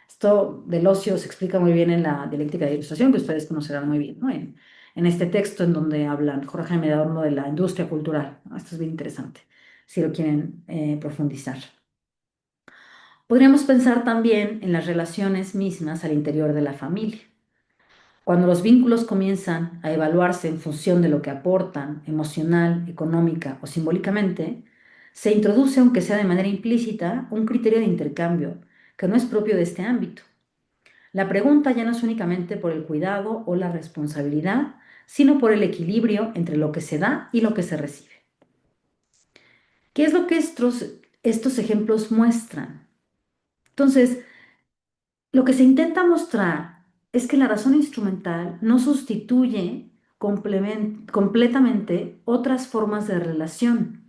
Esto del ocio se explica muy bien en la dialéctica de ilustración, que ustedes conocerán muy bien, ¿no? En este texto en donde hablan Jorge Jaime Adorno de la industria cultural, ¿no? Esto es bien interesante, si lo quieren profundizar. Podríamos pensar también en las relaciones mismas al interior de la familia. Cuando los vínculos comienzan a evaluarse en función de lo que aportan emocional, económica o simbólicamente, se introduce, aunque sea de manera implícita, un criterio de intercambio que no es propio de este ámbito. La pregunta ya no es únicamente por el cuidado o la responsabilidad, sino por el equilibrio entre lo que se da y lo que se recibe. ¿Qué es lo que estos ejemplos muestran? Entonces, lo que se intenta mostrar es que la razón instrumental no sustituye completamente otras formas de relación,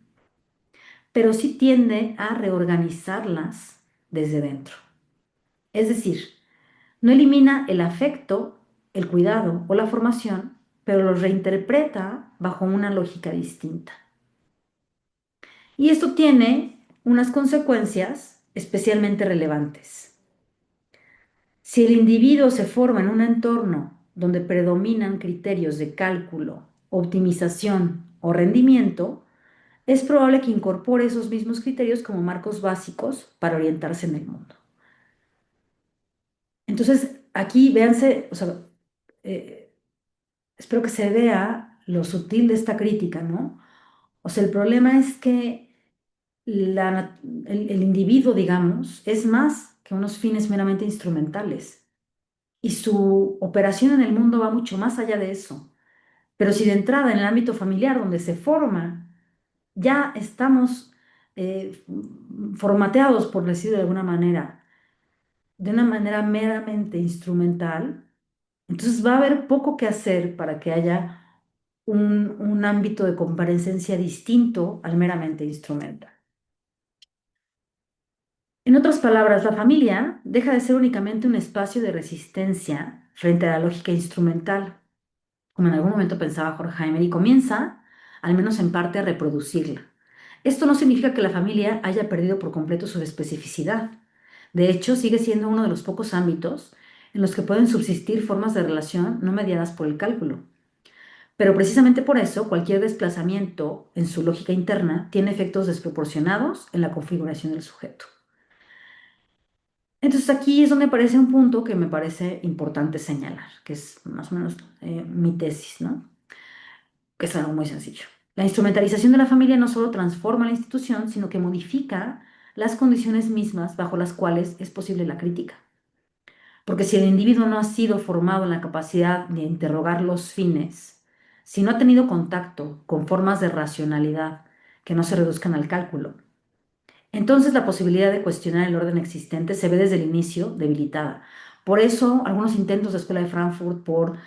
pero sí tiende a reorganizarlas desde dentro. Es decir, no elimina el afecto, el cuidado o la formación, pero los reinterpreta bajo una lógica distinta. Y esto tiene unas consecuencias especialmente relevantes. Si el individuo se forma en un entorno donde predominan criterios de cálculo, optimización o rendimiento, es probable que incorpore esos mismos criterios como marcos básicos para orientarse en el mundo. Entonces, aquí véanse, o sea, eh, espero que se vea lo sutil de esta crítica, ¿no? O sea, el problema es que el individuo, digamos, es más que unos fines meramente instrumentales y su operación en el mundo va mucho más allá de eso. Pero si de entrada en el ámbito familiar donde se forma, ya estamos formateados, por decirlo de alguna manera, de una manera meramente instrumental, entonces va a haber poco que hacer para que haya un ámbito de comparecencia distinto al meramente instrumental. En otras palabras, la familia deja de ser únicamente un espacio de resistencia frente a la lógica instrumental, como en algún momento pensaba Horkheimer, y comienza, al menos en parte, a reproducirla. Esto no significa que la familia haya perdido por completo su especificidad. De hecho, sigue siendo uno de los pocos ámbitos en los que pueden subsistir formas de relación no mediadas por el cálculo. Pero precisamente por eso, cualquier desplazamiento en su lógica interna tiene efectos desproporcionados en la configuración del sujeto. Entonces aquí es donde aparece un punto que me parece importante señalar, que es más o menos mi tesis, ¿no? Que es algo muy sencillo. La instrumentalización de la familia no solo transforma la institución, sino que modifica las condiciones mismas bajo las cuales es posible la crítica. Porque si el individuo no ha sido formado en la capacidad de interrogar los fines, si no ha tenido contacto con formas de racionalidad que no se reduzcan al cálculo, entonces la posibilidad de cuestionar el orden existente se ve desde el inicio debilitada. Por eso, algunos intentos de Escuela de Frankfurt por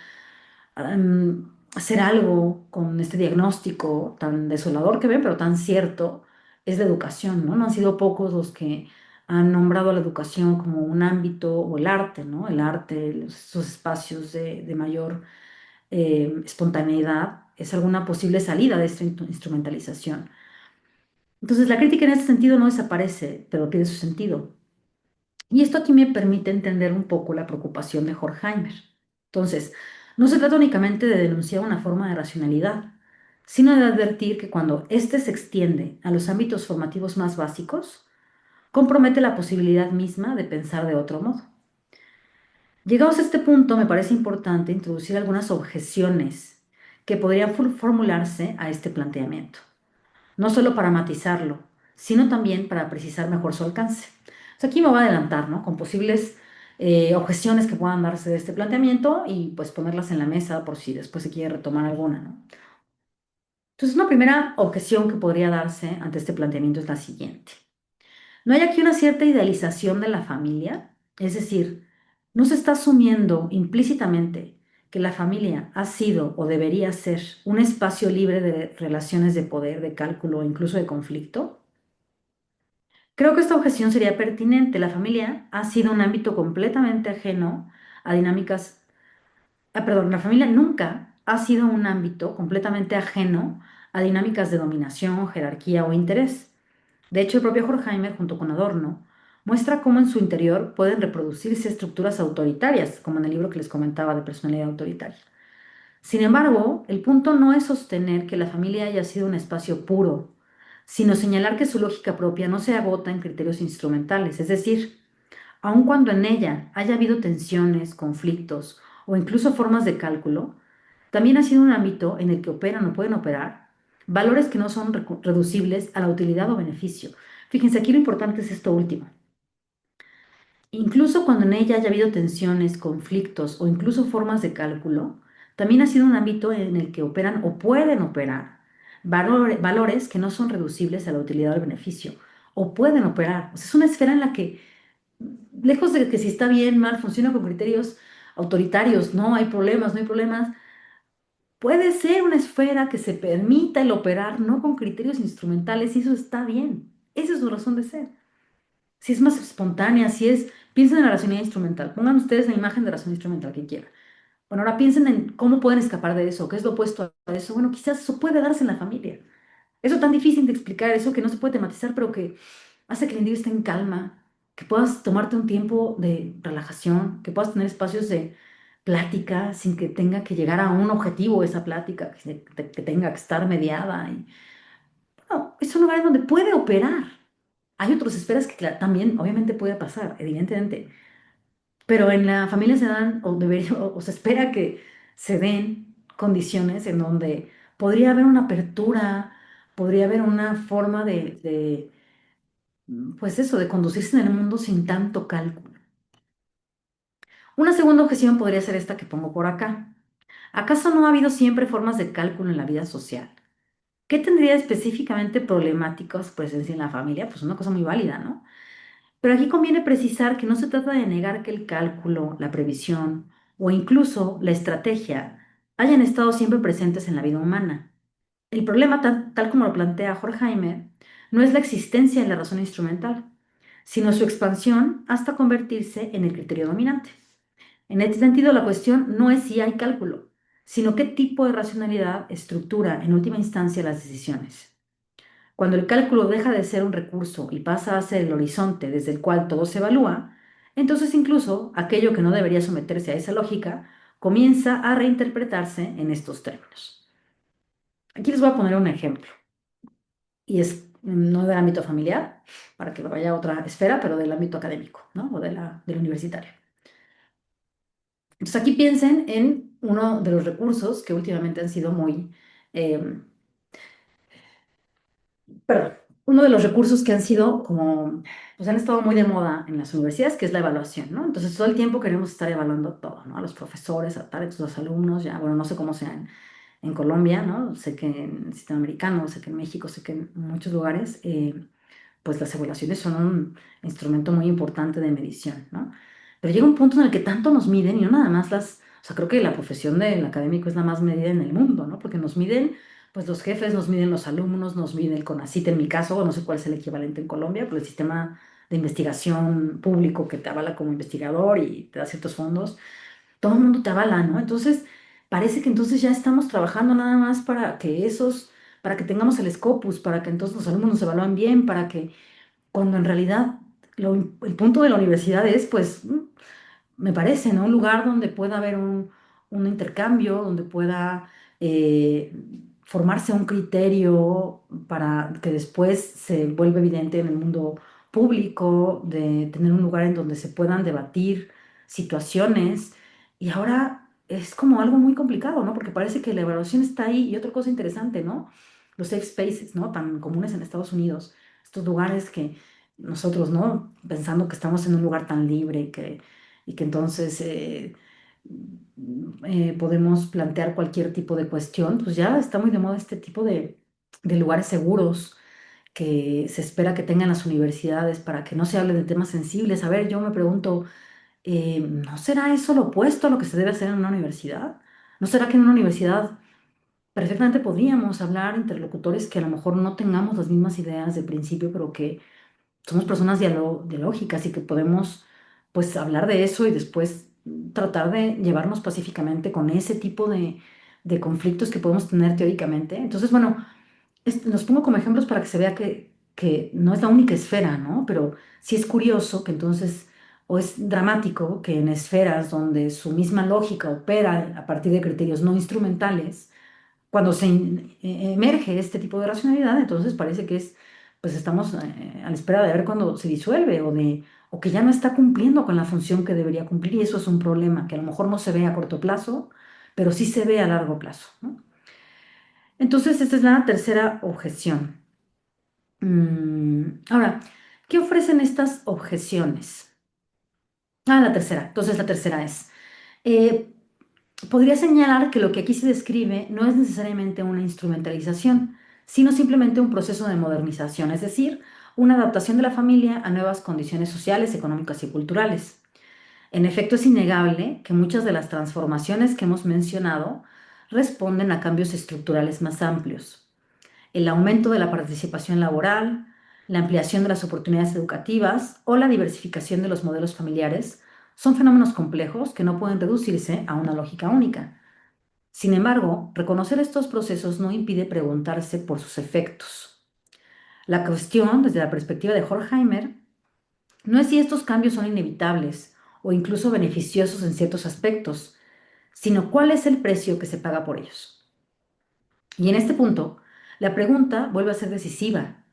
hacer algo con este diagnóstico tan desolador que ven, pero tan cierto, es la educación, ¿no? No han sido pocos los que han nombrado a la educación como un ámbito, o el arte, ¿no? El arte, esos espacios de mayor espontaneidad, es alguna posible salida de esta instrumentalización. Entonces, la crítica en este sentido no desaparece, pero pierde su sentido. Y esto aquí me permite entender un poco la preocupación de Horkheimer. Entonces, no se trata únicamente de denunciar una forma de racionalidad, sino de advertir que cuando éste se extiende a los ámbitos formativos más básicos, compromete la posibilidad misma de pensar de otro modo. Llegados a este punto, me parece importante introducir algunas objeciones que podrían formularse a este planteamiento, no solo para matizarlo, sino también para precisar mejor su alcance. Aquí me voy a adelantar, ¿no? Con posibles objeciones que puedan darse de este planteamiento y pues ponerlas en la mesa por si después se quiere retomar alguna, ¿no? Entonces, una primera objeción que podría darse ante este planteamiento es la siguiente. ¿No hay aquí una cierta idealización de la familia? Es decir, ¿no se está asumiendo implícitamente que la familia ha sido o debería ser un espacio libre de relaciones de poder, de cálculo o incluso de conflicto? Creo que esta objeción sería pertinente. La familia ha sido un ámbito completamente ajeno a dinámicas, perdón, la familia nunca ha sido un ámbito completamente ajeno a dinámicas de dominación, jerarquía o interés. De hecho, el propio Horkheimer, junto con Adorno, muestra cómo en su interior pueden reproducirse estructuras autoritarias, como en el libro que les comentaba de personalidad autoritaria. Sin embargo, el punto no es sostener que la familia haya sido un espacio puro, sino señalar que su lógica propia no se agota en criterios instrumentales, es decir, aun cuando en ella haya habido tensiones, conflictos o incluso formas de cálculo, también ha sido un ámbito en el que operan o pueden operar valores que no son reducibles a la utilidad o beneficio. Fíjense, aquí lo importante es esto último. Incluso cuando en ella haya habido tensiones, conflictos o incluso formas de cálculo, también ha sido un ámbito en el que operan o pueden operar valores que no son reducibles a la utilidad o el beneficio, o pueden operar. O sea, es una esfera en la que, lejos de que si está bien, mal, funciona con criterios autoritarios, no hay problemas, no hay problemas, puede ser una esfera que se permita el operar no con criterios instrumentales y eso está bien. Esa es su razón de ser. Si es más espontánea, si es, piensen en la racionalidad instrumental, pongan ustedes la imagen de racionalidad instrumental que quieran. Bueno, ahora piensen en cómo pueden escapar de eso, qué es lo opuesto a eso. Bueno, quizás eso puede darse en la familia. Eso tan difícil de explicar, eso que no se puede tematizar, pero que hace que el individuo esté en calma, que puedas tomarte un tiempo de relajación, que puedas tener espacios de plática sin que tenga que llegar a un objetivo esa plática, que tenga que estar mediada. Y, bueno, es un lugar en donde puede operar. Hay otras esferas que también obviamente puede pasar, evidentemente, pero en la familia se dan o, debería, o se espera que se den condiciones en donde podría haber una apertura, podría haber una forma pues eso, de conducirse en el mundo sin tanto cálculo. Una segunda objeción podría ser esta que pongo por acá. ¿Acaso no ha habido siempre formas de cálculo en la vida social? ¿Qué tendría específicamente problemáticos presencia en la familia? Pues una cosa muy válida, ¿no? Pero aquí conviene precisar que no se trata de negar que el cálculo, la previsión o incluso la estrategia hayan estado siempre presentes en la vida humana. El problema, tal como lo plantea Horkheimer, no es la existencia de la razón instrumental, sino su expansión hasta convertirse en el criterio dominante. En este sentido, la cuestión no es si hay cálculo, sino qué tipo de racionalidad estructura en última instancia las decisiones. Cuando el cálculo deja de ser un recurso y pasa a ser el horizonte desde el cual todo se evalúa, entonces incluso aquello que no debería someterse a esa lógica comienza a reinterpretarse en estos términos. Aquí les voy a poner un ejemplo, y es no del ámbito familiar, para que vaya a otra esfera, pero del ámbito académico, ¿no? O del universitario. Entonces aquí piensen en uno de los recursos que últimamente han sido muy eh, perdón, uno de los recursos que han sido como, pues han estado muy de moda en las universidades, que es la evaluación, ¿no? Entonces todo el tiempo queremos estar evaluando todo, ¿no? A los profesores, a tal, a los alumnos, ya, bueno, no sé cómo sea en Colombia, ¿no? Sé que en el sistema americano, sé que en México, sé que en muchos lugares, pues las evaluaciones son un instrumento muy importante de medición, ¿no? Pero llega un punto en el que tanto nos miden y no nada más o sea, creo que la profesión del académico es la más medida en el mundo, ¿no? Porque nos miden, pues los jefes, nos miden los alumnos, nos miden el CONACYT en mi caso, no sé cuál es el equivalente en Colombia, pero el sistema de investigación público que te avala como investigador y te da ciertos fondos, todo el mundo te avala, ¿no? Entonces, parece que entonces ya estamos trabajando nada más para que tengamos el Scopus, para que entonces los alumnos nos evalúen bien, para que cuando en realidad el punto de la universidad es, pues, me parece, ¿no? Un lugar donde pueda haber un intercambio, donde pueda eh, formarse un criterio para que después se vuelva evidente en el mundo público, de tener un lugar en donde se puedan debatir situaciones. Y ahora es como algo muy complicado, ¿no? Porque parece que la evaluación está ahí. Y otra cosa interesante, ¿no? Los safe spaces, ¿no? Tan comunes en Estados Unidos, estos lugares que nosotros, ¿no? Pensando que estamos en un lugar tan libre y que entonces podemos plantear cualquier tipo de cuestión, pues ya está muy de moda este tipo de lugares seguros que se espera que tengan las universidades para que no se hable de temas sensibles. A ver, yo me pregunto, ¿no será eso lo opuesto a lo que se debe hacer en una universidad? ¿No será que en una universidad perfectamente podríamos hablar interlocutores que a lo mejor no tengamos las mismas ideas de principio, pero que somos personas dialógicas y que podemos pues hablar de eso y después tratar de llevarnos pacíficamente con ese tipo de conflictos que podemos tener teóricamente? Entonces, bueno, los pongo como ejemplos para que se vea que no es la única esfera, ¿no? Pero sí es curioso que entonces, o es dramático que en esferas donde su misma lógica opera a partir de criterios no instrumentales, cuando emerge este tipo de racionalidad, entonces parece que pues estamos a la espera de ver cuando se disuelve o que ya no está cumpliendo con la función que debería cumplir y eso es un problema que a lo mejor no se ve a corto plazo, pero sí se ve a largo plazo, ¿no? Entonces, esta es la tercera objeción. Ahora, ¿qué ofrecen estas objeciones? Ah, la tercera. Entonces, la tercera es, eh, podría señalar que lo que aquí se describe no es necesariamente una instrumentalización, sino simplemente un proceso de modernización, es decir, una adaptación de la familia a nuevas condiciones sociales, económicas y culturales. En efecto, es innegable que muchas de las transformaciones que hemos mencionado responden a cambios estructurales más amplios. El aumento de la participación laboral, la ampliación de las oportunidades educativas o la diversificación de los modelos familiares son fenómenos complejos que no pueden reducirse a una lógica única. Sin embargo, reconocer estos procesos no impide preguntarse por sus efectos. La cuestión, desde la perspectiva de Horkheimer, no es si estos cambios son inevitables o incluso beneficiosos en ciertos aspectos, sino cuál es el precio que se paga por ellos. Y en este punto, la pregunta vuelve a ser decisiva.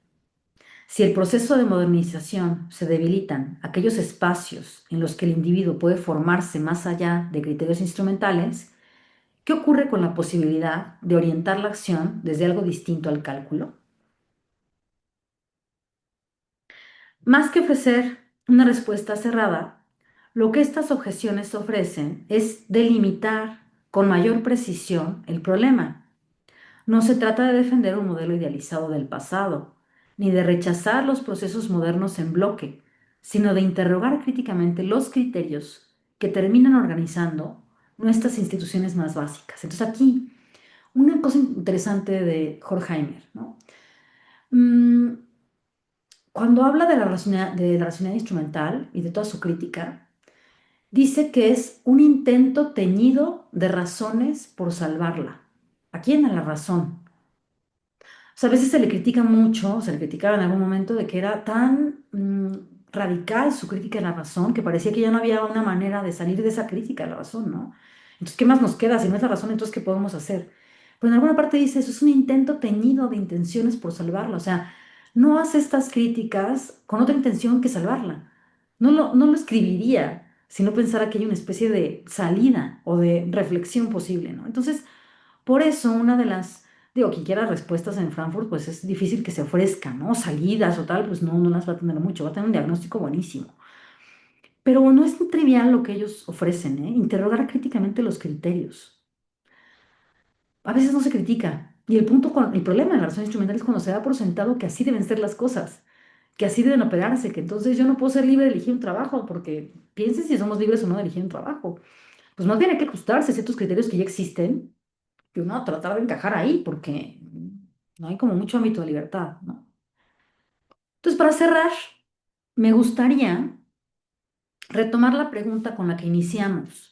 Si el proceso de modernización se debilitan aquellos espacios en los que el individuo puede formarse más allá de criterios instrumentales, ¿qué ocurre con la posibilidad de orientar la acción desde algo distinto al cálculo? Más que ofrecer una respuesta cerrada, lo que estas objeciones ofrecen es delimitar con mayor precisión el problema. No se trata de defender un modelo idealizado del pasado, ni de rechazar los procesos modernos en bloque, sino de interrogar críticamente los criterios que terminan organizando nuestras instituciones más básicas. Entonces aquí, una cosa interesante de Horkheimer, ¿no? Mm, Cuando habla de la racionalidad instrumental y de toda su crítica, dice que es un intento teñido de razones por salvarla. ¿A quién? A la razón. O sea, a veces se le critica mucho, se le criticaba en algún momento de que era tan radical su crítica de la razón, que parecía que ya no había una manera de salir de esa crítica de la razón, ¿no? Entonces, ¿qué más nos queda? Si no es la razón, entonces, ¿qué podemos hacer? Pero en alguna parte dice, eso es un intento teñido de intenciones por salvarla. O sea, no hace estas críticas con otra intención que salvarla. No lo escribiría si no pensara que hay una especie de salida o de reflexión posible, ¿no? Entonces, por eso, una de las, digo, quien quiera respuestas en Frankfurt, pues es difícil que se ofrezcan, ¿no? Salidas o tal, pues no las va a tener mucho, va a tener un diagnóstico buenísimo. Pero no es tan trivial lo que ellos ofrecen, ¿eh? Interrogar críticamente los criterios. A veces no se critica. Y el problema de la razón instrumental es cuando se da por sentado que así deben ser las cosas, que así deben operarse, que entonces yo no puedo ser libre de elegir un trabajo, porque piensen si somos libres o no de elegir un trabajo. Pues más bien hay que ajustarse a ciertos criterios que ya existen y uno tratar de encajar ahí, porque no hay como mucho ámbito de libertad, ¿no? Entonces, para cerrar, me gustaría retomar la pregunta con la que iniciamos.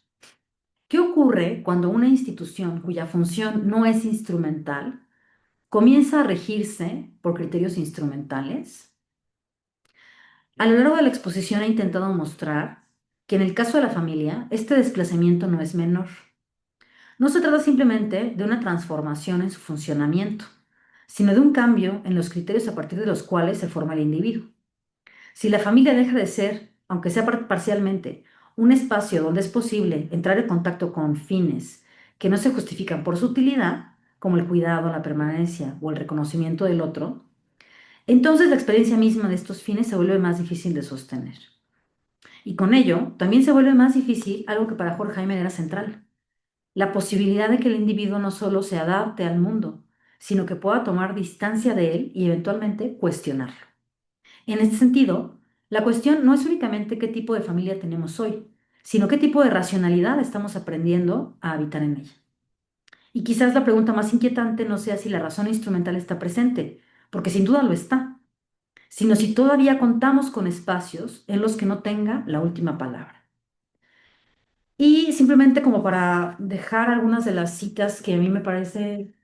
¿Qué ocurre cuando una institución cuya función no es instrumental comienza a regirse por criterios instrumentales? A lo largo de la exposición he intentado mostrar que en el caso de la familia, este desplazamiento no es menor. No se trata simplemente de una transformación en su funcionamiento, sino de un cambio en los criterios a partir de los cuales se forma el individuo. Si la familia deja de ser, aunque sea parcialmente, un espacio donde es posible entrar en contacto con fines que no se justifican por su utilidad, como el cuidado, la permanencia o el reconocimiento del otro, entonces la experiencia misma de estos fines se vuelve más difícil de sostener. Y con ello, también se vuelve más difícil algo que para Horkheimer era central: la posibilidad de que el individuo no solo se adapte al mundo, sino que pueda tomar distancia de él y eventualmente cuestionarlo. En este sentido, la cuestión no es únicamente qué tipo de familia tenemos hoy, sino qué tipo de racionalidad estamos aprendiendo a habitar en ella. Y quizás la pregunta más inquietante no sea si la razón instrumental está presente, porque sin duda lo está, sino si todavía contamos con espacios en los que no tenga la última palabra. Y simplemente como para dejar algunas de las citas que a mí me parecen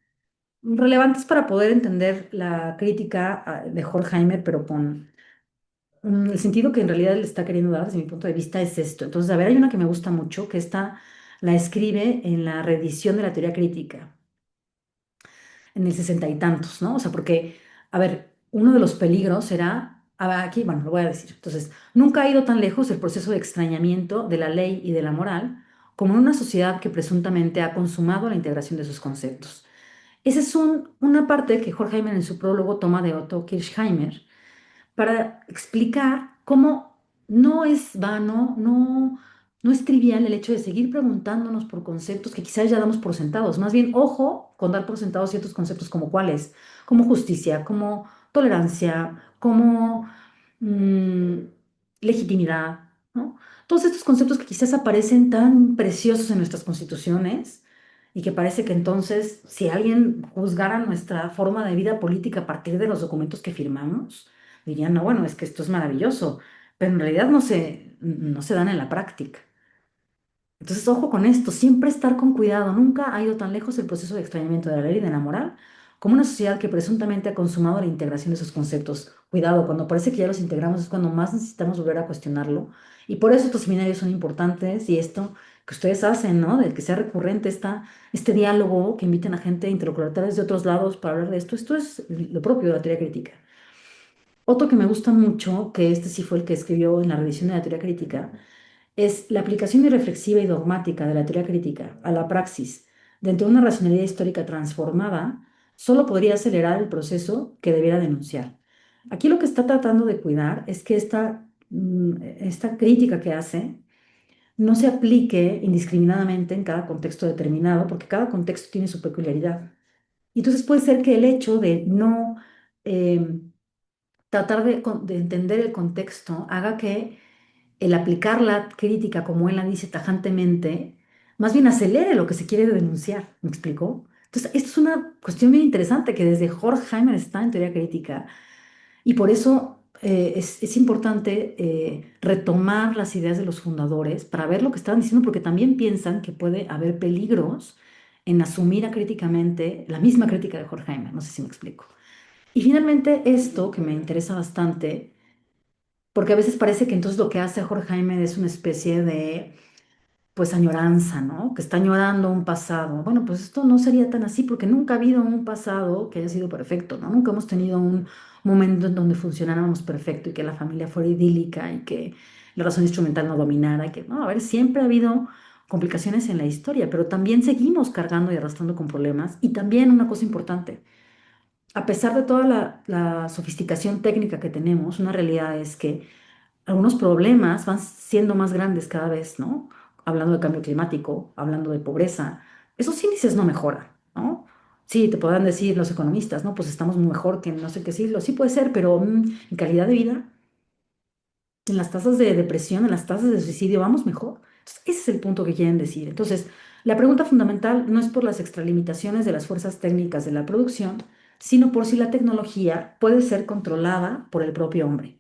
relevantes para poder entender la crítica de Horkheimer, pero con el sentido que en realidad le está queriendo dar desde mi punto de vista es esto. Entonces, a ver, hay una que me gusta mucho, que esta la escribe en la reedición de la teoría crítica, en el sesenta y tantos, ¿no? O sea, porque, a ver, uno de los peligros era, aquí, bueno, lo voy a decir. Entonces, nunca ha ido tan lejos el proceso de extrañamiento de la ley y de la moral como en una sociedad que presuntamente ha consumado la integración de sus conceptos. Esa es una parte que Horkheimer en su prólogo toma de Otto Kirchheimer para explicar cómo no es vano, no es trivial el hecho de seguir preguntándonos por conceptos que quizás ya damos por sentados. Más bien, ojo con dar por sentados ciertos conceptos como cuáles, como justicia, como tolerancia, como mm, legitimidad, ¿no? Todos estos conceptos que quizás aparecen tan preciosos en nuestras constituciones y que parece que entonces, si alguien juzgara nuestra forma de vida política a partir de los documentos que firmamos, dirían, no, bueno, es que esto es maravilloso, pero en realidad no se dan en la práctica. Entonces, ojo con esto, siempre estar con cuidado. Nunca ha ido tan lejos el proceso de extrañamiento de la ley y de la moral como una sociedad que presuntamente ha consumado la integración de esos conceptos. Cuidado, cuando parece que ya los integramos es cuando más necesitamos volver a cuestionarlo. Y por eso estos seminarios son importantes y esto que ustedes hacen, ¿no? De que sea recurrente este diálogo, que inviten a gente a interlocutores de otros lados para hablar de esto. Esto es lo propio de la teoría crítica. Otro que me gusta mucho, que este sí fue el que escribió en la revisión de la teoría crítica, es la aplicación irreflexiva y dogmática de la teoría crítica a la praxis dentro de una racionalidad histórica transformada, solo podría acelerar el proceso que debiera denunciar. Aquí lo que está tratando de cuidar es que esta crítica que hace no se aplique indiscriminadamente en cada contexto determinado, porque cada contexto tiene su peculiaridad. Y entonces puede ser que el hecho de no eh, tratar de entender el contexto haga que el aplicar la crítica, como él la dice tajantemente, más bien acelere lo que se quiere denunciar. ¿Me explicó? Entonces, esto es una cuestión bien interesante que desde Horkheimer está en teoría crítica y por eso es importante retomar las ideas de los fundadores para ver lo que estaban diciendo, porque también piensan que puede haber peligros en asumir acríticamente la misma crítica de Horkheimer. No sé si me explico. Y finalmente, esto que me interesa bastante, porque a veces parece que entonces lo que hace Jorge Jaime es una especie de, pues, añoranza, ¿no? Que está añorando un pasado. Bueno, pues esto no sería tan así porque nunca ha habido un pasado que haya sido perfecto, ¿no? Nunca hemos tenido un momento en donde funcionáramos perfecto y que la familia fuera idílica y que la razón instrumental no dominara y que, no, a ver, siempre ha habido complicaciones en la historia, pero también seguimos cargando y arrastrando con problemas. Y también una cosa importante, a pesar de toda la sofisticación técnica que tenemos, una realidad es que algunos problemas van siendo más grandes cada vez, ¿no? Hablando de cambio climático, hablando de pobreza, esos índices no mejoran, ¿no? Sí, te podrán decir los economistas, ¿no? Pues estamos mejor que en no sé qué siglo, sí puede ser, pero en calidad de vida, en las tasas de depresión, en las tasas de suicidio, vamos mejor. Entonces, ese es el punto que quieren decir. Entonces, la pregunta fundamental no es por las extralimitaciones de las fuerzas técnicas de la producción, sino por si la tecnología puede ser controlada por el propio hombre.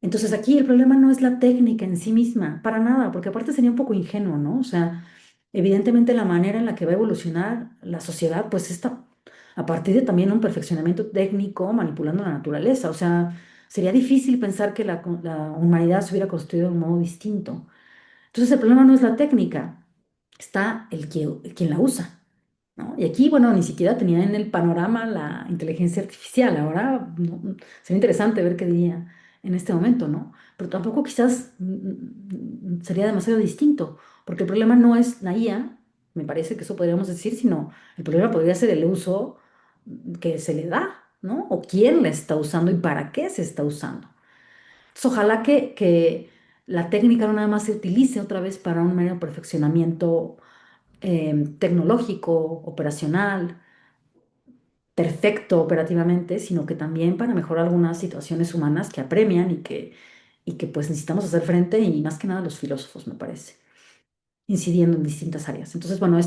Entonces aquí el problema no es la técnica en sí misma, para nada, porque aparte sería un poco ingenuo, ¿no? O sea, evidentemente la manera en la que va a evolucionar la sociedad, pues está a partir de también un perfeccionamiento técnico manipulando la naturaleza. O sea, sería difícil pensar que la humanidad se hubiera construido de un modo distinto. Entonces el problema no es la técnica, está quien la usa, ¿no? Y aquí, bueno, ni siquiera tenía en el panorama la inteligencia artificial. Ahora sería interesante ver qué diría en este momento, ¿no? Pero tampoco quizás sería demasiado distinto, porque el problema no es la IA, me parece que eso podríamos decir, sino el problema podría ser el uso que se le da, ¿no? O quién la está usando y para qué se está usando. Entonces, ojalá que la técnica no nada más se utilice otra vez para un mero perfeccionamiento tecnológico, operacional, perfecto operativamente, sino que también para mejorar algunas situaciones humanas que apremian y que pues necesitamos hacer frente y más que nada los filósofos, me parece, incidiendo en distintas áreas. Entonces, bueno,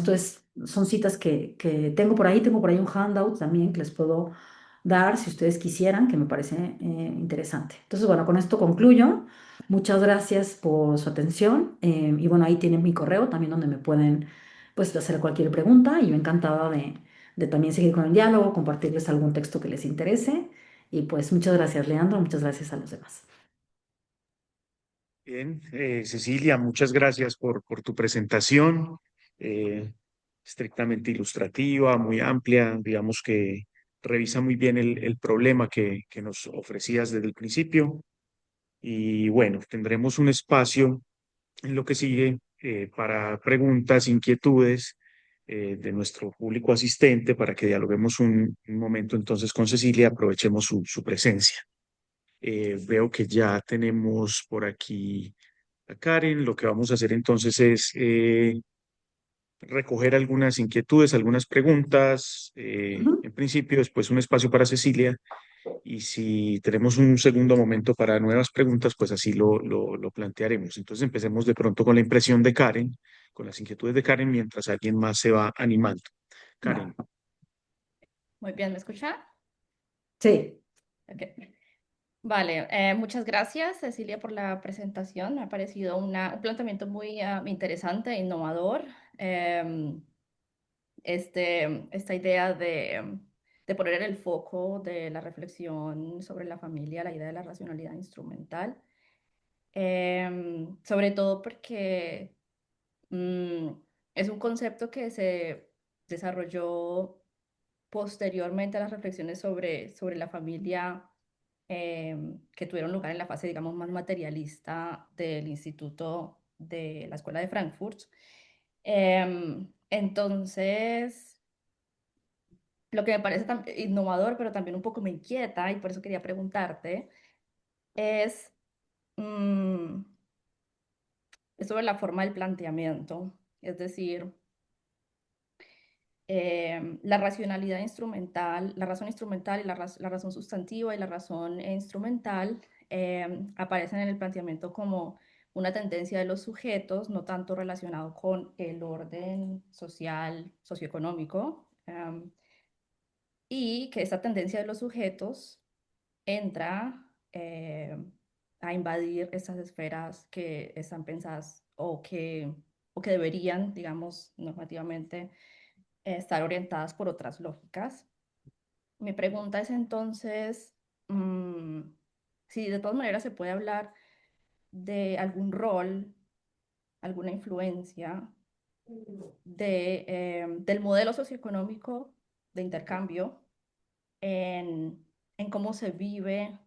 son citas tengo por ahí un handout también que les puedo dar si ustedes quisieran, que me parece interesante. Entonces, bueno, con esto concluyo. Muchas gracias por su atención y bueno, ahí tienen mi correo también donde me pueden pues hacer cualquier pregunta y yo encantada de también seguir con el diálogo, compartirles algún texto que les interese y pues muchas gracias, Leandro, muchas gracias a los demás. Bien, Cecilia, muchas gracias por tu presentación, eh, estrictamente ilustrativa, muy amplia, digamos que revisa muy bien el problema que nos ofrecías desde el principio. Y bueno, tendremos un espacio en lo que sigue para preguntas, inquietudes de nuestro público asistente para que dialoguemos un momento entonces con Cecilia, aprovechemos su presencia. Veo que ya tenemos por aquí a Karen. Lo que vamos a hacer entonces es recoger algunas inquietudes, algunas preguntas. Ujú. En principio, después un espacio para Cecilia. Y si tenemos un segundo momento para nuevas preguntas, pues así lo plantearemos. Entonces empecemos de pronto con la impresión de Karen, con las inquietudes de Karen, mientras alguien más se va animando. Va. Karen, Muy bien, ¿me escucha? Sí. Ok. Vale, muchas gracias, Cecilia, por la presentación. Me ha parecido un planteamiento muy interesante e innovador. Em, esta idea de poner el foco de la reflexión sobre la familia, la idea de la racionalidad instrumental. Sobre todo porque mm, es un concepto que se desarrolló posteriormente a las reflexiones sobre la familia que tuvieron lugar en la fase, digamos, más materialista del Instituto de la Escuela de Frankfurt. Entonces, lo que me parece innovador, pero también un poco me inquieta, y por eso quería preguntarte, es, mm, es sobre la forma del planteamiento. Es decir, la racionalidad instrumental, la razón instrumental y la razón sustantiva y la razón instrumental aparecen en el planteamiento como una tendencia de los sujetos, no tanto relacionado con el orden social, socioeconómico, y que esta tendencia de los sujetos entra a invadir estas esferas que están pensadas o que deberían, digamos, normativamente estar orientadas por otras lógicas. Mi pregunta es entonces, mm, si de todas maneras se puede hablar de algún rol, alguna influencia del modelo socioeconómico de intercambio en cómo se vive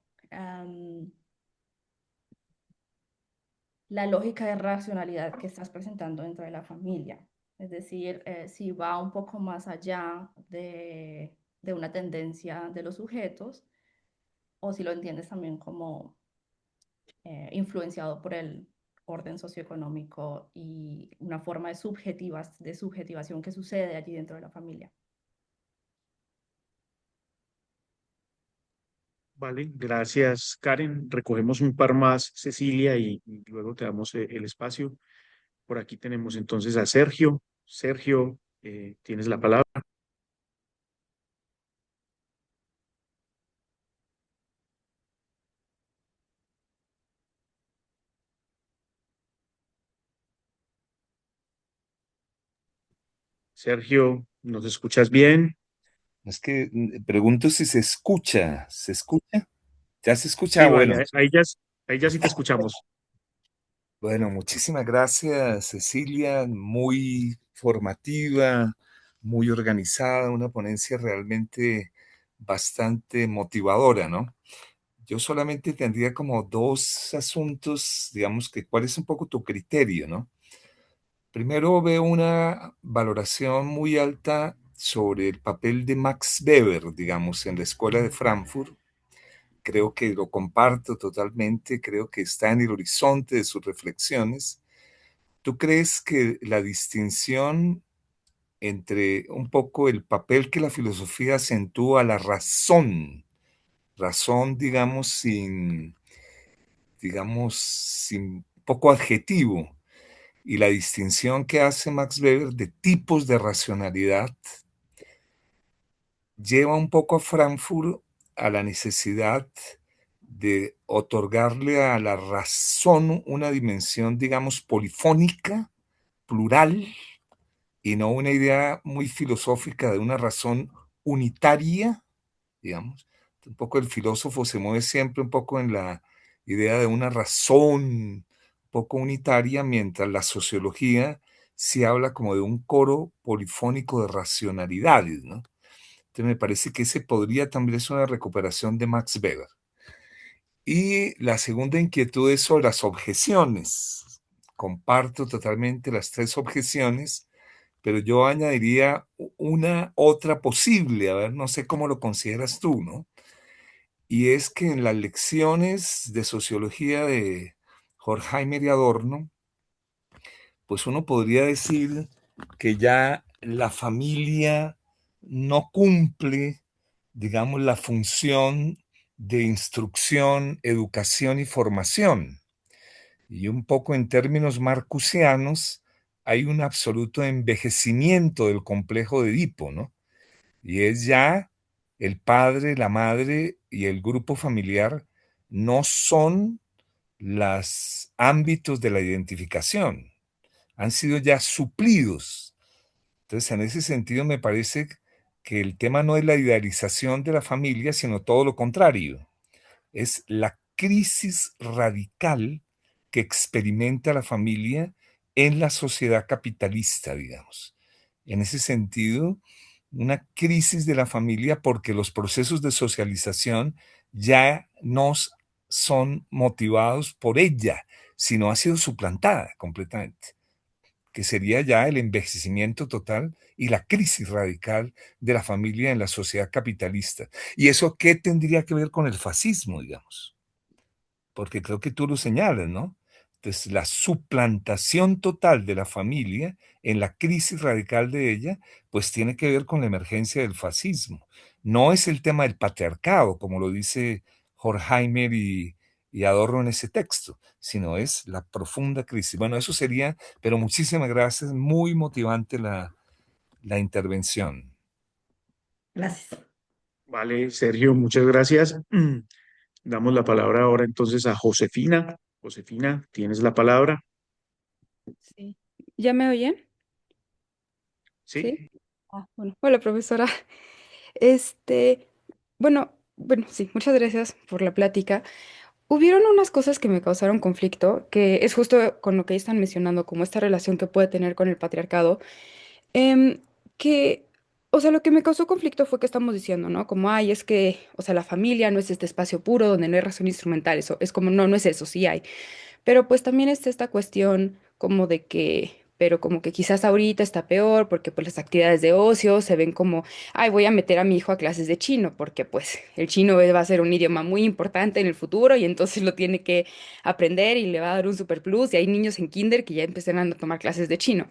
la lógica de racionalidad que estás presentando dentro de la familia. Es decir, si va un poco más allá de una tendencia de los sujetos o si lo entiendes también como influenciado por el orden socioeconómico y una forma de subjetivación que sucede allí dentro de la familia. vale, gracias, Karen. Recogemos un par más, Cecilia, y luego te damos el espacio. Por aquí tenemos entonces a Sergio. Sergio, tienes la palabra. Sergio, ¿nos escuchas bien? Es que pregunto si se escucha. ¿Se escucha? ¿Ya se escucha? Sí, vale, Bueno, ahí ya sí te escuchamos. bueno, muchísimas gracias, Cecilia. Muy formativa, muy organizada, una ponencia realmente bastante motivadora, ¿no? Yo solamente tendría como dos asuntos, digamos que cuál es un poco tu criterio, ¿no? Primero veo una valoración muy alta sobre el papel de Max Weber, digamos, en la escuela de Frankfurt. Creo que lo comparto totalmente, creo que está en el horizonte de sus reflexiones. ¿Tú crees que la distinción entre un poco el papel que la filosofía acentúa a la razón, razón, digamos, sin poco adjetivo, y la distinción que hace Max Weber de tipos de racionalidad, lleva un poco a Frankfurt a la necesidad de otorgarle a la razón una dimensión, digamos, polifónica, plural, y no una idea muy filosófica de una razón unitaria, digamos? Un poco el filósofo se mueve siempre un poco en la idea de una razón un poco unitaria, mientras la sociología se habla como de un coro polifónico de racionalidades, ¿no? Entonces me parece que ese podría también ser una recuperación de Max Weber. Y la segunda inquietud es sobre las objeciones. Comparto totalmente las tres objeciones, pero yo añadiría una otra posible, a ver, no sé cómo lo consideras tú, ¿no? Y es que en las lecciones de sociología de Horkheimer y Adorno, pues uno podría decir que ya la familia no cumple, digamos, la función de instrucción, educación y formación. Y un poco en términos marcusianos, hay un absoluto envejecimiento del complejo de Edipo, ¿no? Y es ya el padre, la madre y el grupo familiar no son los ámbitos de la identificación, han sido ya suplidos. Entonces, en ese sentido, me parece que el tema no es la idealización de la familia, sino todo lo contrario. Es la crisis radical que experimenta la familia en la sociedad capitalista, digamos. En ese sentido, una crisis de la familia porque los procesos de socialización ya no son motivados por ella, sino ha sido suplantada completamente, que sería ya el envejecimiento total y la crisis radical de la familia en la sociedad capitalista. ¿Y eso qué tendría que ver con el fascismo, digamos? Porque creo que tú lo señalas, ¿no? Entonces, la suplantación total de la familia en la crisis radical de ella, pues tiene que ver con la emergencia del fascismo. No es el tema del patriarcado, como lo dice Horkheimer y Adorno en ese texto, sino es la profunda crisis. Bueno, eso sería, pero muchísimas gracias, muy motivante la intervención. Gracias. Vale, Sergio, muchas gracias. Damos la palabra ahora entonces a Josefina. Josefina, tienes la palabra. Sí. ¿Ya me oyen? ¿Sí? Sí. Bueno. Hola, profesora. Este, bueno, sí, muchas gracias por la plática. Hubieron unas cosas que me causaron conflicto, que es justo con lo que están mencionando, como esta relación que puede tener con el patriarcado, em, que, o sea, lo que me causó conflicto fue que estamos diciendo, ¿no? Como, ay, es que, o sea, la familia no es este espacio puro donde no hay razón instrumental, eso es como, no, no es eso, sí hay. Pero pues también está esta cuestión como de que, pero como que quizás ahorita está peor porque pues las actividades de ocio se ven como, ay, voy a meter a mi hijo a clases de chino porque pues el chino va a ser un idioma muy importante en el futuro y entonces lo tiene que aprender y le va a dar un super plus y hay niños en kinder que ya empezarán a tomar clases de chino.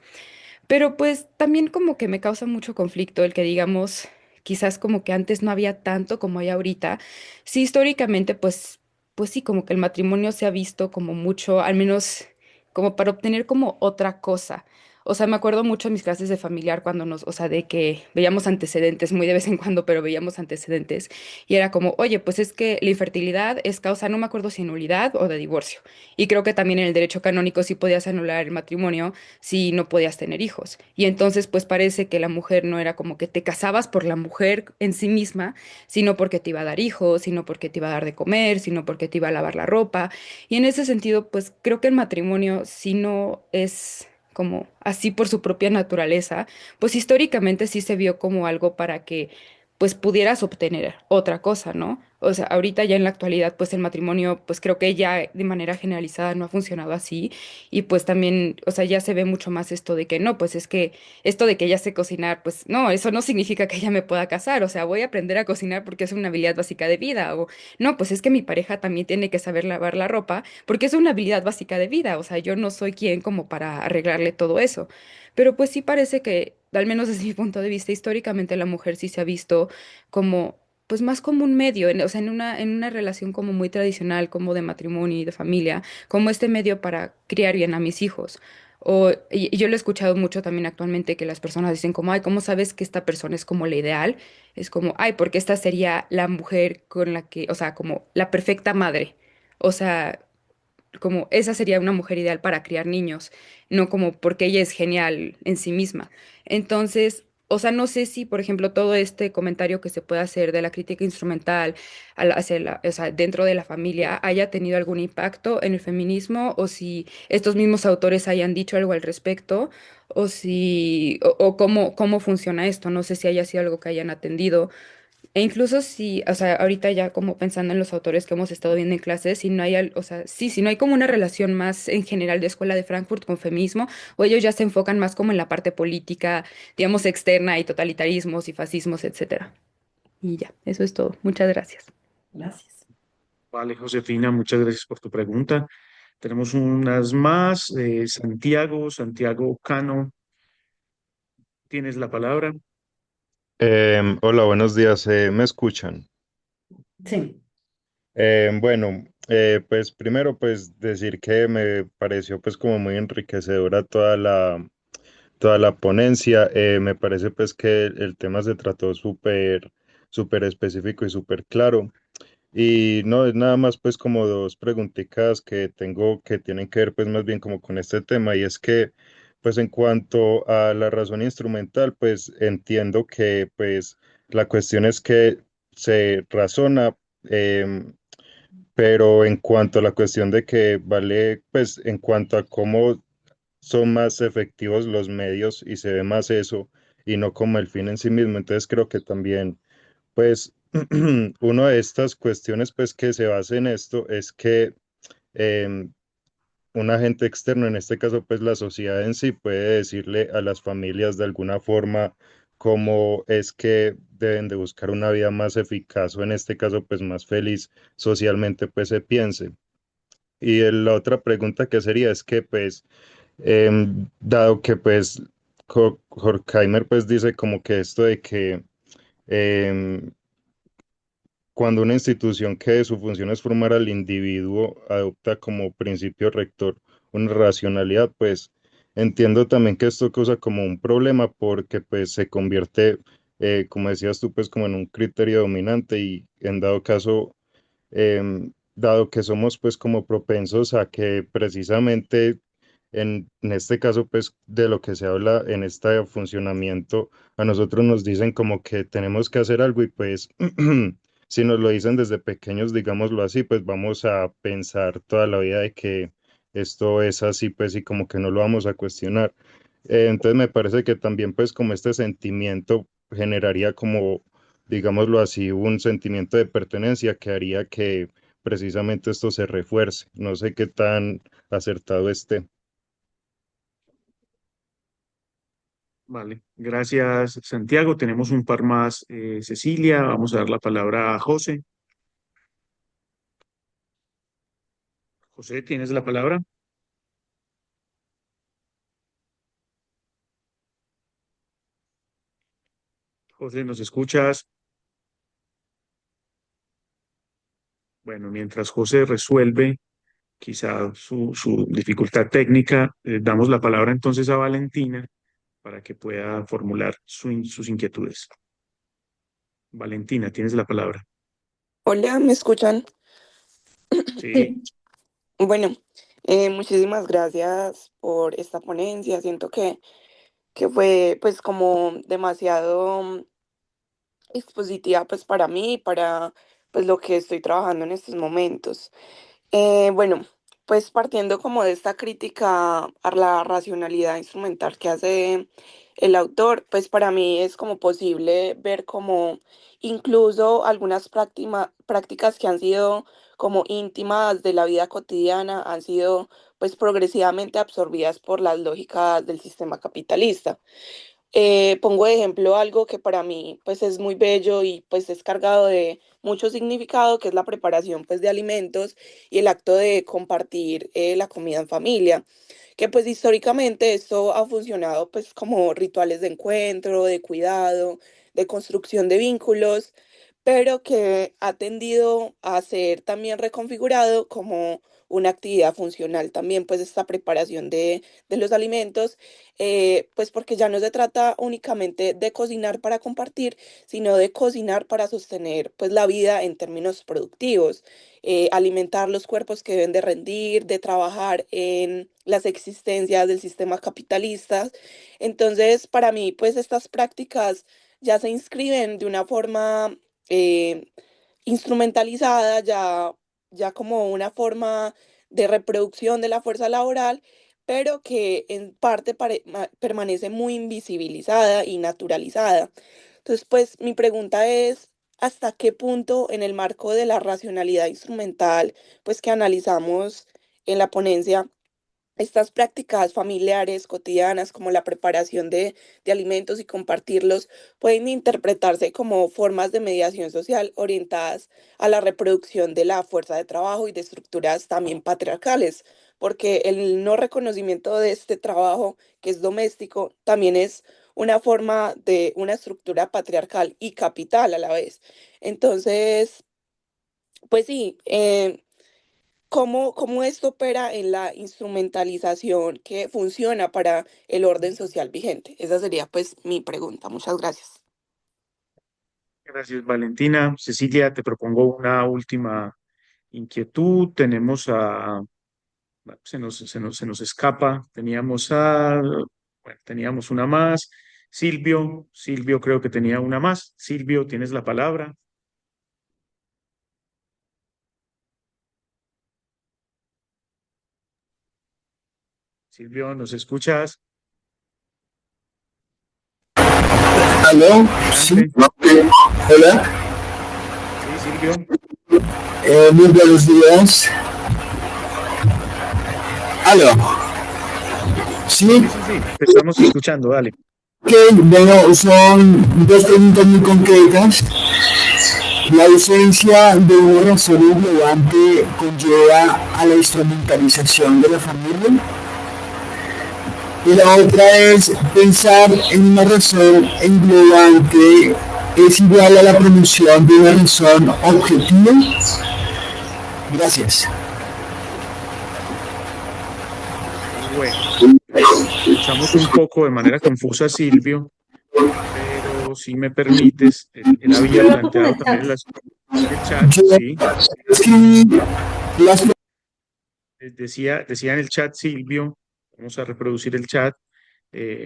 Pero pues también como que me causa mucho conflicto el que digamos, quizás como que antes no había tanto como hay ahorita. Sí, históricamente pues sí, como que el matrimonio se ha visto como mucho, al menos como para obtener como otra cosa. O sea, me acuerdo mucho de mis clases de familiar cuando o sea, de que veíamos antecedentes, muy de vez en cuando, pero veíamos antecedentes. Y era como, oye, pues es que la infertilidad es causa, no me acuerdo si nulidad o de divorcio. Y creo que también en el derecho canónico sí podías anular el matrimonio si no podías tener hijos. Y entonces pues parece que la mujer no era como que te casabas por la mujer en sí misma, sino porque te iba a dar hijos, sino porque te iba a dar de comer, sino porque te iba a lavar la ropa. Y en ese sentido pues creo que el matrimonio si no es como así por su propia naturaleza, pues históricamente sí se vio como algo para que pues pudieras obtener otra cosa, ¿no? O sea, ahorita ya en la actualidad, pues el matrimonio, pues creo que ya de manera generalizada no ha funcionado así. Y pues también, o sea, ya se ve mucho más esto de que no, pues es que esto de que ella sé cocinar, pues no, eso no significa que ella me pueda casar. O sea, voy a aprender a cocinar porque es una habilidad básica de vida. O no, pues es que mi pareja también tiene que saber lavar la ropa porque es una habilidad básica de vida. O sea, yo no soy quien como para arreglarle todo eso. Pero pues sí parece que, al menos desde mi punto de vista, históricamente la mujer sí se ha visto como pues más como un medio, o sea, en una relación como muy tradicional, como de matrimonio y de familia, como este medio para criar bien a mis hijos. Y yo lo he escuchado mucho también actualmente que las personas dicen como, ay, ¿cómo sabes que esta persona es como la ideal? Es como, ay, porque esta sería la mujer con la que, o sea, como la perfecta madre. O sea, como esa sería una mujer ideal para criar niños, no como porque ella es genial en sí misma. Entonces, o sea, no sé si, por ejemplo, todo este comentario que se puede hacer de la crítica instrumental o sea, dentro de la familia haya tenido algún impacto en el feminismo o si estos mismos autores hayan dicho algo al respecto o si, o cómo funciona esto. No sé si haya sido algo que hayan atendido. E incluso si, o sea, ahorita ya como pensando en los autores que hemos estado viendo en clases, si no hay, o sea, sí, si no hay como una relación más en general de Escuela de Frankfurt con feminismo, o ellos ya se enfocan más como en la parte política, digamos, externa y totalitarismos y fascismos, etcétera. Y ya, eso es todo. Muchas gracias. Gracias. Vale, Josefina, muchas gracias por tu pregunta. Tenemos unas más. Santiago Cano, tienes la palabra. Hola, buenos días. ¿Me escuchan? Sí, Bueno, pues primero pues decir que me pareció pues como muy enriquecedora toda la ponencia. Me parece pues que el tema se trató súper específico y súper claro. Y no, es nada más pues como dos preguntitas que tengo que tienen que ver pues más bien como con este tema y es que pues en cuanto a la razón instrumental pues entiendo que pues la cuestión es que se razona, em, pero en cuanto a la cuestión de que vale pues en cuanto a cómo son más efectivos los medios y se ve más eso y no como el fin en sí mismo, entonces creo que también pues una de estas cuestiones pues que se basa en esto es que em, un agente externo, en este caso pues la sociedad en sí, puede decirle a las familias de alguna forma cómo es que deben de buscar una vida más eficaz o en este caso pues más feliz socialmente pues se piense. Y la otra pregunta que sería es que pues dado que pues Horkheimer pues dice como que esto de que em, cuando una institución que su función es formar al individuo adopta como principio rector una racionalidad, pues entiendo también que esto causa como un problema porque pues se convierte, como decías tú, pues como en un criterio dominante y en dado caso, dado que somos pues como propensos a que precisamente en este caso pues de lo que se habla en este funcionamiento, a nosotros nos dicen como que tenemos que hacer algo y pues si nos lo dicen desde pequeños, digámoslo así, pues vamos a pensar toda la vida de que esto es así, pues y como que no lo vamos a cuestionar. Entonces me parece que también pues como este sentimiento generaría como, digámoslo así, un sentimiento de pertenencia que haría que precisamente esto se refuerce. No sé qué tan acertado esté. Vale, gracias, Santiago. Tenemos un par más. Cecilia, vamos a dar la palabra a José. José, ¿tienes la palabra? José, ¿nos escuchas? Bueno, mientras José resuelve quizá su dificultad técnica, damos la palabra entonces a Valentina para que pueda formular sus inquietudes. Valentina, tienes la palabra. Hola, ¿me escuchan? Sí, sí, Bueno, muchísimas gracias por esta ponencia. Siento que fue pues como demasiado expositiva pues para mí, para pues lo que estoy trabajando en estos momentos. Bueno, pues partiendo como de esta crítica a la racionalidad instrumental que hace el autor, pues para mí es como posible ver como incluso algunas prácticas que han sido como íntimas de la vida cotidiana han sido pues progresivamente absorbidas por las lógicas del sistema capitalista. Pongo de ejemplo algo que para mí pues es muy bello y pues es cargado de mucho significado, que es la preparación pues de alimentos y el acto de compartir la comida en familia, que pues históricamente esto ha funcionado pues como rituales de encuentro, de cuidado, de construcción de vínculos, pero que ha tendido a ser también reconfigurado como una actividad funcional también pues esta preparación de los alimentos, pues porque ya no se trata únicamente de cocinar para compartir, sino de cocinar para sostener pues la vida en términos productivos, alimentar los cuerpos que deben de rendir, de trabajar en las existencias del sistema capitalista. Entonces, para mí, pues estas prácticas ya se inscriben de una forma eh, instrumentalizada, ya como una forma de reproducción de la fuerza laboral, pero que en parte permanece muy invisibilizada y naturalizada. Entonces, pues mi pregunta es, hasta qué punto en el marco de la racionalidad instrumental, pues que analizamos en la ponencia, estas prácticas familiares cotidianas, como la preparación de alimentos y compartirlos, pueden interpretarse como formas de mediación social orientadas a la reproducción de la fuerza de trabajo y de estructuras también patriarcales, porque el no reconocimiento de este trabajo que es doméstico también es una forma de una estructura patriarcal y capital a la vez. Entonces, pues sí, cómo esto opera en la instrumentalización que funciona para el orden social vigente. Esa sería pues mi pregunta. Muchas gracias. Gracias, Valentina. Cecilia, te propongo una última inquietud. Tenemos a, bueno, se nos escapa. Bueno, teníamos una más. Silvio creo que tenía una más. Silvio, tienes la palabra. Silvio, ¿nos escuchas? ¿Aló? Sí. Adelante. Hola. Sí, Silvio. Muy buenos días. ¿Aló? Sí. Sí, te estamos escuchando, dale. Ok, bueno, son dos preguntas muy concretas. La ausencia de una razón englobante conlleva a la instrumentalización de la familia. Y la otra es pensar en una razón englobante es igual a la promoción de una razón objetiva. Gracias. Bueno, escuchamos un poco de manera confusa a Silvio, pero si me permites, él había Pero la puso en planteado el también chat. el chat, Yo sí. escribí las Decía en el chat Silvio, vamos a reproducir el chat,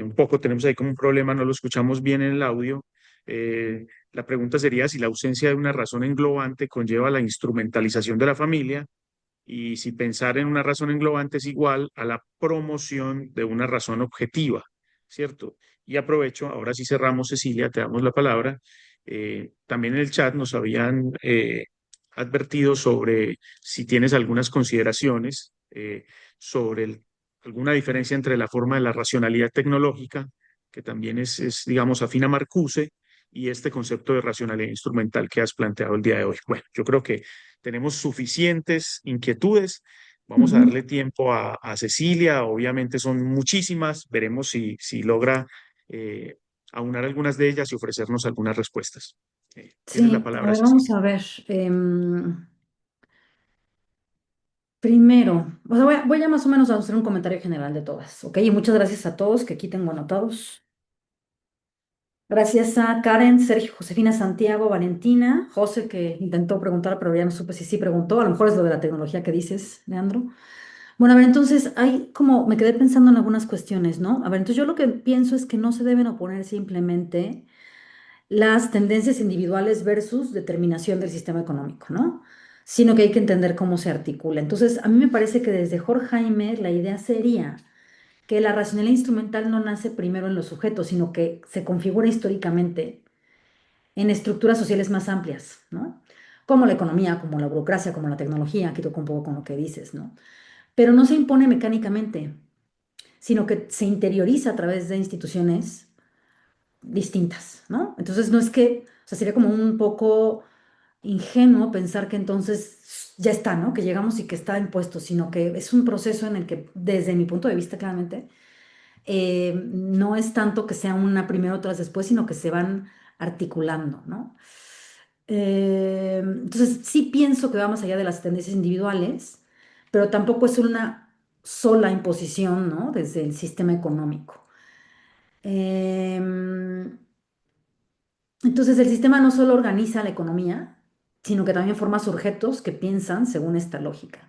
un poco tenemos ahí como un problema, no lo escuchamos bien en el audio. La pregunta sería si la ausencia de una razón englobante conlleva la instrumentalización de la familia y si pensar en una razón englobante es igual a la promoción de una razón objetiva, ¿cierto? Y aprovecho, ahora sí cerramos, Cecilia, te damos la palabra. También en el chat nos habían advertido sobre si tienes algunas consideraciones sobre alguna diferencia entre la forma de la racionalidad tecnológica, que también digamos, afín a Marcuse, y este concepto de racionalidad instrumental que has planteado el día de hoy. Bueno, yo creo que tenemos suficientes inquietudes. Vamos a Ujú. darle tiempo a Cecilia. Obviamente son muchísimas. Veremos si logra eh, aunar algunas de ellas y ofrecernos algunas respuestas. Tienes la Sí, a palabra, ver, vamos Cecilia. a ver. Primero, o sea, voy a más o menos a hacer un comentario general de todas, ¿ok? Y muchas gracias a todos que aquí tengo anotados. Gracias a Karen, Sergio, Josefina, Santiago, Valentina, José, que intentó preguntar, pero ya no supe si sí preguntó. A lo mejor es lo de la tecnología que dices, Leandro. Bueno, a ver, entonces, hay como, me quedé pensando en algunas cuestiones, ¿no? A ver, entonces yo lo que pienso es que no se deben oponer simplemente las tendencias individuales versus determinación del sistema económico, ¿no? Sino que hay que entender cómo se articula. Entonces, a mí me parece que desde Horkheimer la idea sería que la racionalidad instrumental no nace primero en los sujetos, sino que se configura históricamente en estructuras sociales más amplias, ¿no? Como la economía, como la burocracia, como la tecnología, aquí toco un poco con lo que dices, ¿no? Pero no se impone mecánicamente, sino que se interioriza a través de instituciones distintas, ¿no? Entonces no es que, o sea, sería como un poco ingenuo pensar que entonces ya está, ¿no? Que llegamos y que está impuesto, sino que es un proceso en el que, desde mi punto de vista, claramente, no es tanto que sea una primero, otras después, sino que se van articulando, ¿no? Entonces, sí pienso que va más allá de las tendencias individuales, pero tampoco es una sola imposición, ¿no? Desde el sistema económico. Em, entonces, el sistema no solo organiza la economía, sino que también forma sujetos que piensan según esta lógica.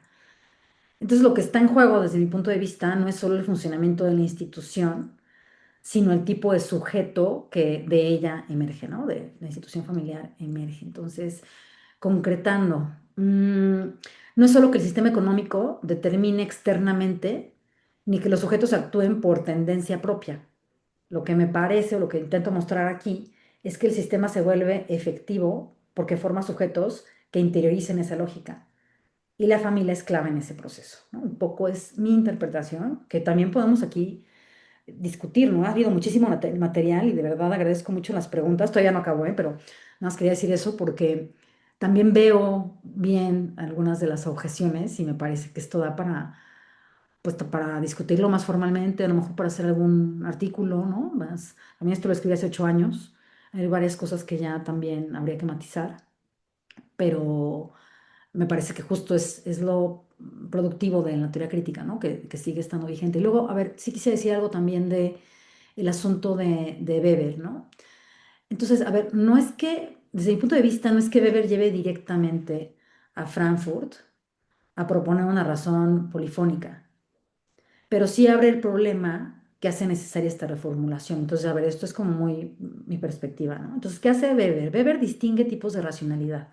Entonces, lo que está en juego desde mi punto de vista no es solo el funcionamiento de la institución, sino el tipo de sujeto que de ella emerge, ¿no? De la institución familiar emerge. Entonces, concretando, no es solo que el sistema económico determine externamente, ni que los sujetos actúen por tendencia propia. Lo que me parece o lo que intento mostrar aquí es que el sistema se vuelve efectivo porque forma sujetos que interioricen esa lógica. Y la familia es clave en ese proceso, ¿no? Un poco es mi interpretación, que también podemos aquí discutir, ¿no? Ha habido muchísimo material y de verdad agradezco mucho las preguntas. Todavía no acabo, pero nada más quería decir eso porque también veo bien algunas de las objeciones y me parece que esto da para, pues, para discutirlo más formalmente, a lo mejor para hacer algún artículo, ¿no? Más, a mí esto lo escribí hace 8 años. Hay varias cosas que ya también habría que matizar, pero me parece que justo es lo productivo de la teoría crítica, ¿no? Que sigue estando vigente. Y luego, a ver, sí quisiera decir algo también de el asunto de Weber, ¿no? Entonces, a ver, no es que, desde mi punto de vista, no es que Weber lleve directamente a Frankfurt a proponer una razón polifónica, pero sí abre el problema que hace necesaria esta reformulación. Entonces, a ver, esto es como muy mi perspectiva, ¿no? Entonces, ¿qué hace Weber? Weber distingue tipos de racionalidad.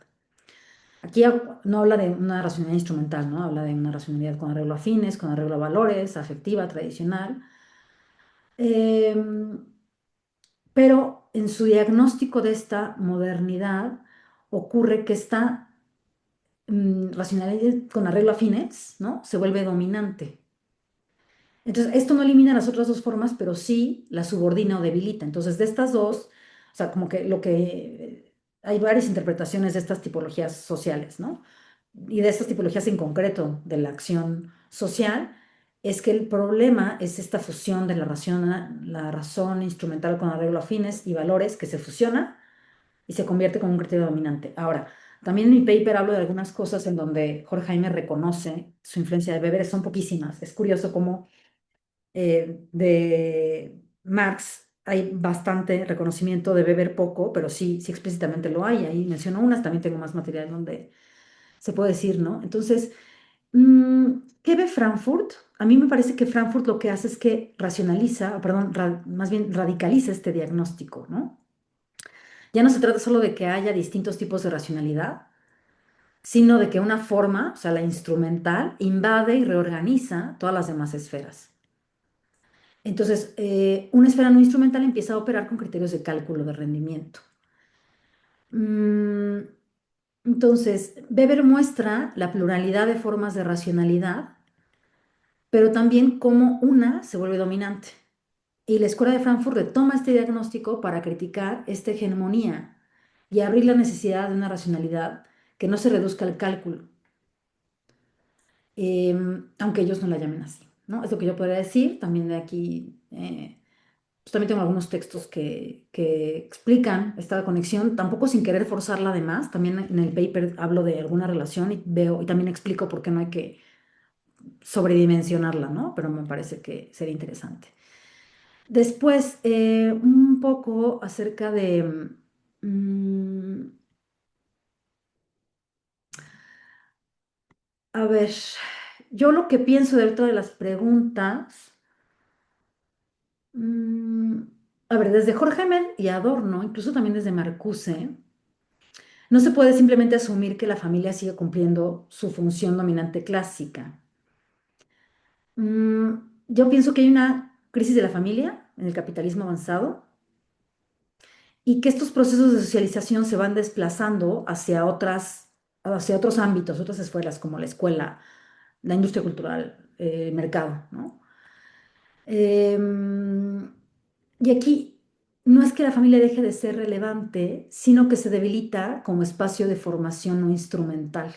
Aquí no habla de una racionalidad instrumental, ¿no? Habla de una racionalidad con arreglo a fines, con arreglo a valores, afectiva, tradicional. Pero en su diagnóstico de esta modernidad ocurre que esta racionalidad con arreglo a fines, ¿no? Se vuelve dominante. Entonces, esto no elimina las otras dos formas, pero sí las subordina o debilita. Entonces, de estas dos, o sea, como que lo que hay varias interpretaciones de estas tipologías sociales, ¿no? Y de estas tipologías en concreto de la acción social, es que el problema es esta fusión de la razón instrumental con arreglo a fines y valores que se fusiona y se convierte como un criterio dominante. Ahora, también en mi paper hablo de algunas cosas en donde Horkheimer reconoce su influencia de Weber, son poquísimas. Es curioso cómo de Marx hay bastante reconocimiento, de Weber poco, pero sí, sí explícitamente lo hay. Ahí menciono unas, también tengo más material donde se puede decir, ¿no? Entonces, ¿qué ve Frankfurt? A mí me parece que Frankfurt lo que hace es que racionaliza, o perdón, más bien radicaliza este diagnóstico, ¿no? Ya no se trata solo de que haya distintos tipos de racionalidad, sino de que una forma, o sea, la instrumental, invade y reorganiza todas las demás esferas. Entonces, una esfera no instrumental empieza a operar con criterios de cálculo de rendimiento. Mm, Entonces, Weber muestra la pluralidad de formas de racionalidad, pero también cómo una se vuelve dominante. Y la Escuela de Frankfurt retoma este diagnóstico para criticar esta hegemonía y abrir la necesidad de una racionalidad que no se reduzca al cálculo, aunque ellos no la llamen así, ¿no? Es lo que yo podría decir. También de aquí, pues también tengo algunos textos que explican esta conexión, tampoco sin querer forzarla además. También en el paper hablo de alguna relación y veo y también explico por qué no hay que sobredimensionarla, ¿no? Pero me parece que sería interesante. Después, un poco acerca de... a ver, yo lo que pienso dentro de las preguntas, a ver, desde Horkheimer y Adorno, incluso también desde Marcuse, no se puede simplemente asumir que la familia sigue cumpliendo su función dominante clásica. Yo pienso que hay una crisis de la familia en el capitalismo avanzado y que estos procesos de socialización se van desplazando hacia otros ámbitos, otras esferas como la escuela, la industria cultural, el mercado, ¿no? Y aquí no es que la familia deje de ser relevante, sino que se debilita como espacio de formación no instrumental.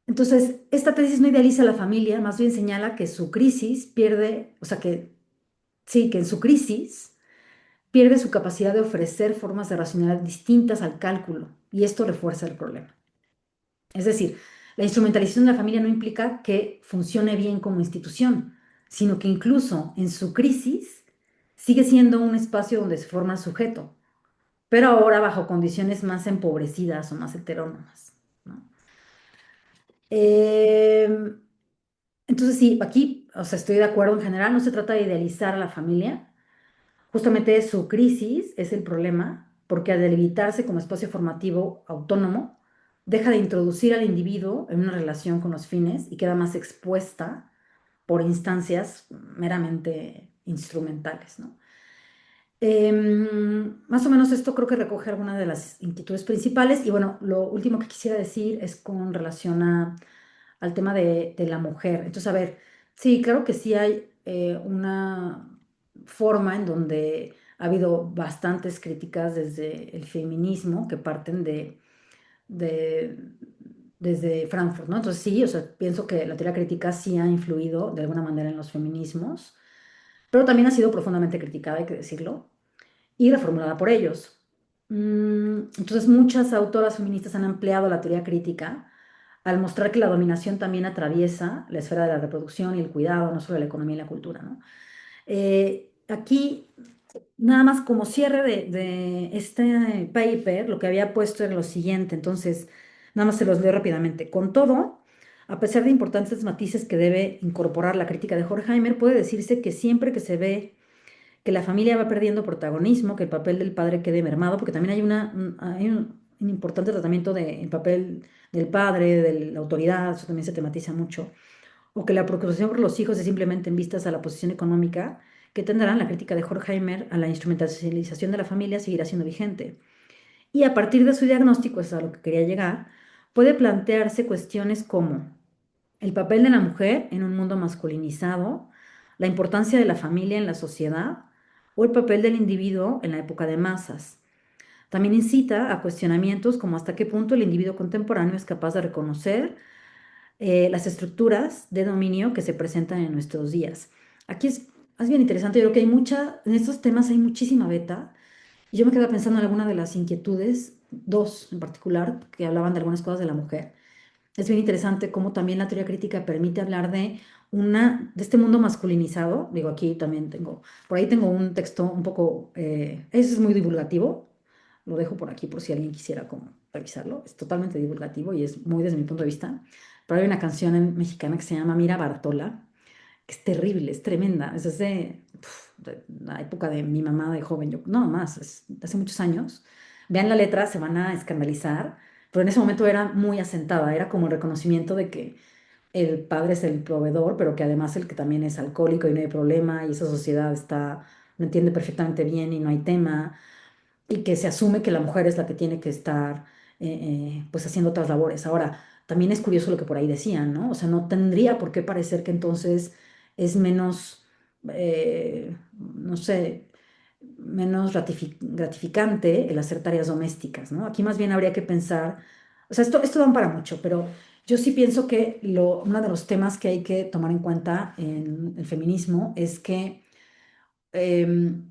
Entonces, esta tesis no idealiza a la familia, más bien señala que su crisis pierde, o sea, que sí, que en su crisis pierde su capacidad de ofrecer formas de racionalidad distintas al cálculo, y esto refuerza el problema. Es decir, la instrumentalización de la familia no implica que funcione bien como institución, sino que incluso en su crisis sigue siendo un espacio donde se forma el sujeto, pero ahora bajo condiciones más empobrecidas o más heterónomas, ¿no? Entonces sí, aquí, o sea, estoy de acuerdo en general, no se trata de idealizar a la familia, justamente su crisis es el problema, porque al delimitarse como espacio formativo autónomo, deja de introducir al individuo en una relación con los fines y queda más expuesta por instancias meramente instrumentales, ¿no? Más o menos esto creo que recoge algunas de las inquietudes principales y bueno, lo último que quisiera decir es con relación al tema de la mujer. Entonces, a ver, sí, claro que sí hay una forma en donde ha habido bastantes críticas desde el feminismo que parten de- desde Frankfurt, ¿no? Entonces sí, o sea, pienso que la teoría crítica sí ha influido de alguna manera en los feminismos, pero también ha sido profundamente criticada, hay que decirlo, y reformulada por ellos. Entonces, muchas autoras feministas han empleado la teoría crítica al mostrar que la dominación también atraviesa la esfera de la reproducción y el cuidado, no solo la economía y la cultura, ¿no? Aquí, nada más como cierre de este paper, lo que había puesto era lo siguiente, entonces, nada más se los leo rápidamente. Con todo, a pesar de importantes matices que debe incorporar la crítica de Horkheimer, puede decirse que siempre que se ve que la familia va perdiendo protagonismo, que el papel del padre quede mermado, porque también hay, hay un importante tratamiento del papel del padre, de la autoridad, eso también se tematiza mucho, o que la preocupación por los hijos es simplemente en vistas a la posición económica, que tendrán la crítica de Horkheimer a la instrumentalización de la familia seguirá siendo vigente. Y a partir de su diagnóstico, eso es a lo que quería llegar, puede plantearse cuestiones como el papel de la mujer en un mundo masculinizado, la importancia de la familia en la sociedad o el papel del individuo en la época de masas. También incita a cuestionamientos como hasta qué punto el individuo contemporáneo es capaz de reconocer las estructuras de dominio que se presentan en nuestros días. Aquí es bien interesante, yo creo que hay en estos temas hay muchísima beta. Y yo me quedé pensando en alguna de las inquietudes, dos en particular, que hablaban de algunas cosas de la mujer. Es bien interesante cómo también la teoría crítica permite hablar de este mundo masculinizado. Digo, aquí también por ahí tengo un texto un poco, ese es muy divulgativo, lo dejo por aquí por si alguien quisiera como revisarlo. Es totalmente divulgativo y es muy desde mi punto de vista. Pero hay una canción mexicana que se llama Mira Bartola, que es terrible, es tremenda. Es de la época de mi mamá de joven, yo, no más, es de hace muchos años. Vean la letra, se van a escandalizar, pero en ese momento era muy asentada, era como el reconocimiento de que el padre es el proveedor, pero que además el que también es alcohólico y no hay problema, y esa sociedad lo entiende perfectamente bien y no hay tema, y que se asume que la mujer es la que tiene que estar pues haciendo otras labores. Ahora, también es curioso lo que por ahí decían, ¿no? O sea, no tendría por qué parecer que entonces es menos, no sé, menos gratificante el hacer tareas domésticas, ¿no? Aquí más bien habría que pensar, o sea, esto da para mucho, pero yo sí pienso que uno de los temas que hay que tomar en cuenta en el feminismo es que em,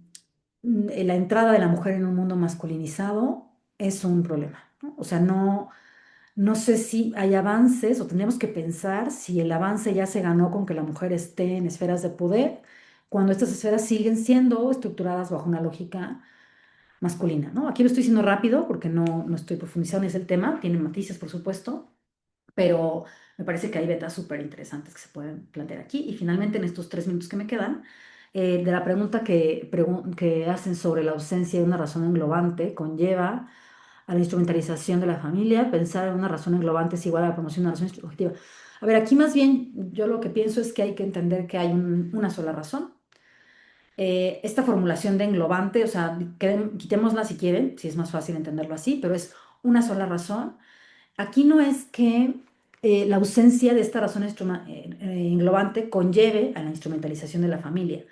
la entrada de la mujer en un mundo masculinizado es un problema, ¿no? O sea, no sé si hay avances o tendríamos que pensar si el avance ya se ganó con que la mujer esté en esferas de poder, cuando estas esferas siguen siendo estructuradas bajo una lógica masculina, ¿no? Aquí lo estoy diciendo rápido porque no estoy profundizando en ese tema, tiene matices, por supuesto, pero me parece que hay vetas súper interesantes que se pueden plantear aquí. Y finalmente, en estos 3 minutos que me quedan, de la pregunta que hacen sobre la ausencia de una razón englobante, conlleva a la instrumentalización de la familia, pensar en una razón englobante es igual a la promoción de una razón objetiva. A ver, aquí más bien yo lo que pienso es que hay que entender que hay una sola razón. Esta formulación de englobante, o sea, quitémosla si quieren, si es más fácil entenderlo así, pero es una sola razón. Aquí no es que la ausencia de esta razón englobante conlleve a la instrumentalización de la familia.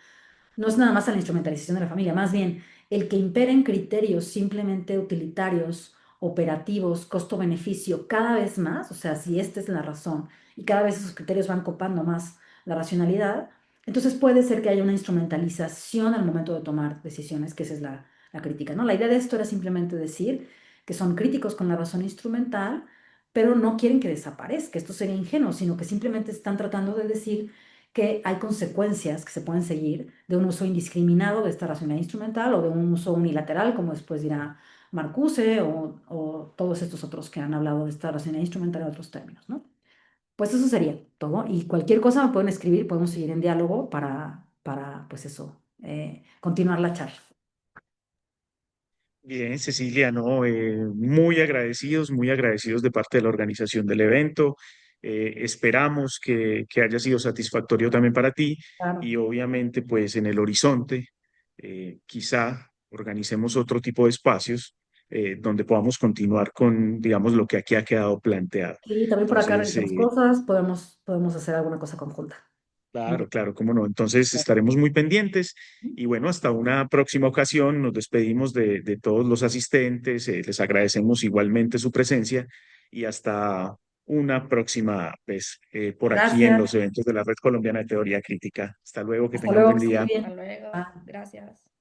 No es nada más a la instrumentalización de la familia, más bien el que imperen criterios simplemente utilitarios, operativos, costo-beneficio, cada vez más, o sea, si esta es la razón y cada vez esos criterios van copando más la racionalidad, entonces puede ser que haya una instrumentalización al momento de tomar decisiones, que esa es la crítica, ¿no? La idea de esto era simplemente decir que son críticos con la razón instrumental, pero no quieren que desaparezca, esto sería ingenuo, sino que simplemente están tratando de decir que hay consecuencias que se pueden seguir de un uso indiscriminado de esta racionalidad instrumental o de un uso unilateral, como después dirá Marcuse o todos estos otros que han hablado de esta racionalidad instrumental en otros términos, ¿no? Pues eso sería todo. Y cualquier cosa me pueden escribir, podemos seguir en diálogo para pues eso, continuar la charla. Bien, Cecilia, no, muy agradecidos de parte de la organización del evento. Esperamos que haya sido satisfactorio también para ti Claro. y obviamente pues en el horizonte quizá organicemos otro tipo de espacios donde podamos continuar con, digamos, lo que aquí ha quedado planteado. Y también por acá Entonces, revisamos cosas, podemos hacer alguna cosa conjunta. claro, claro, cómo no. Entonces estaremos muy pendientes y bueno, hasta una próxima ocasión. Nos despedimos de todos los asistentes, les agradecemos igualmente su presencia y hasta una próxima vez por aquí en los Gracias. eventos de la Red Colombiana de Teoría Crítica. Hasta luego, que Hasta tengan luego, buen que estés muy día. Hasta bien. luego. Bye. Gracias.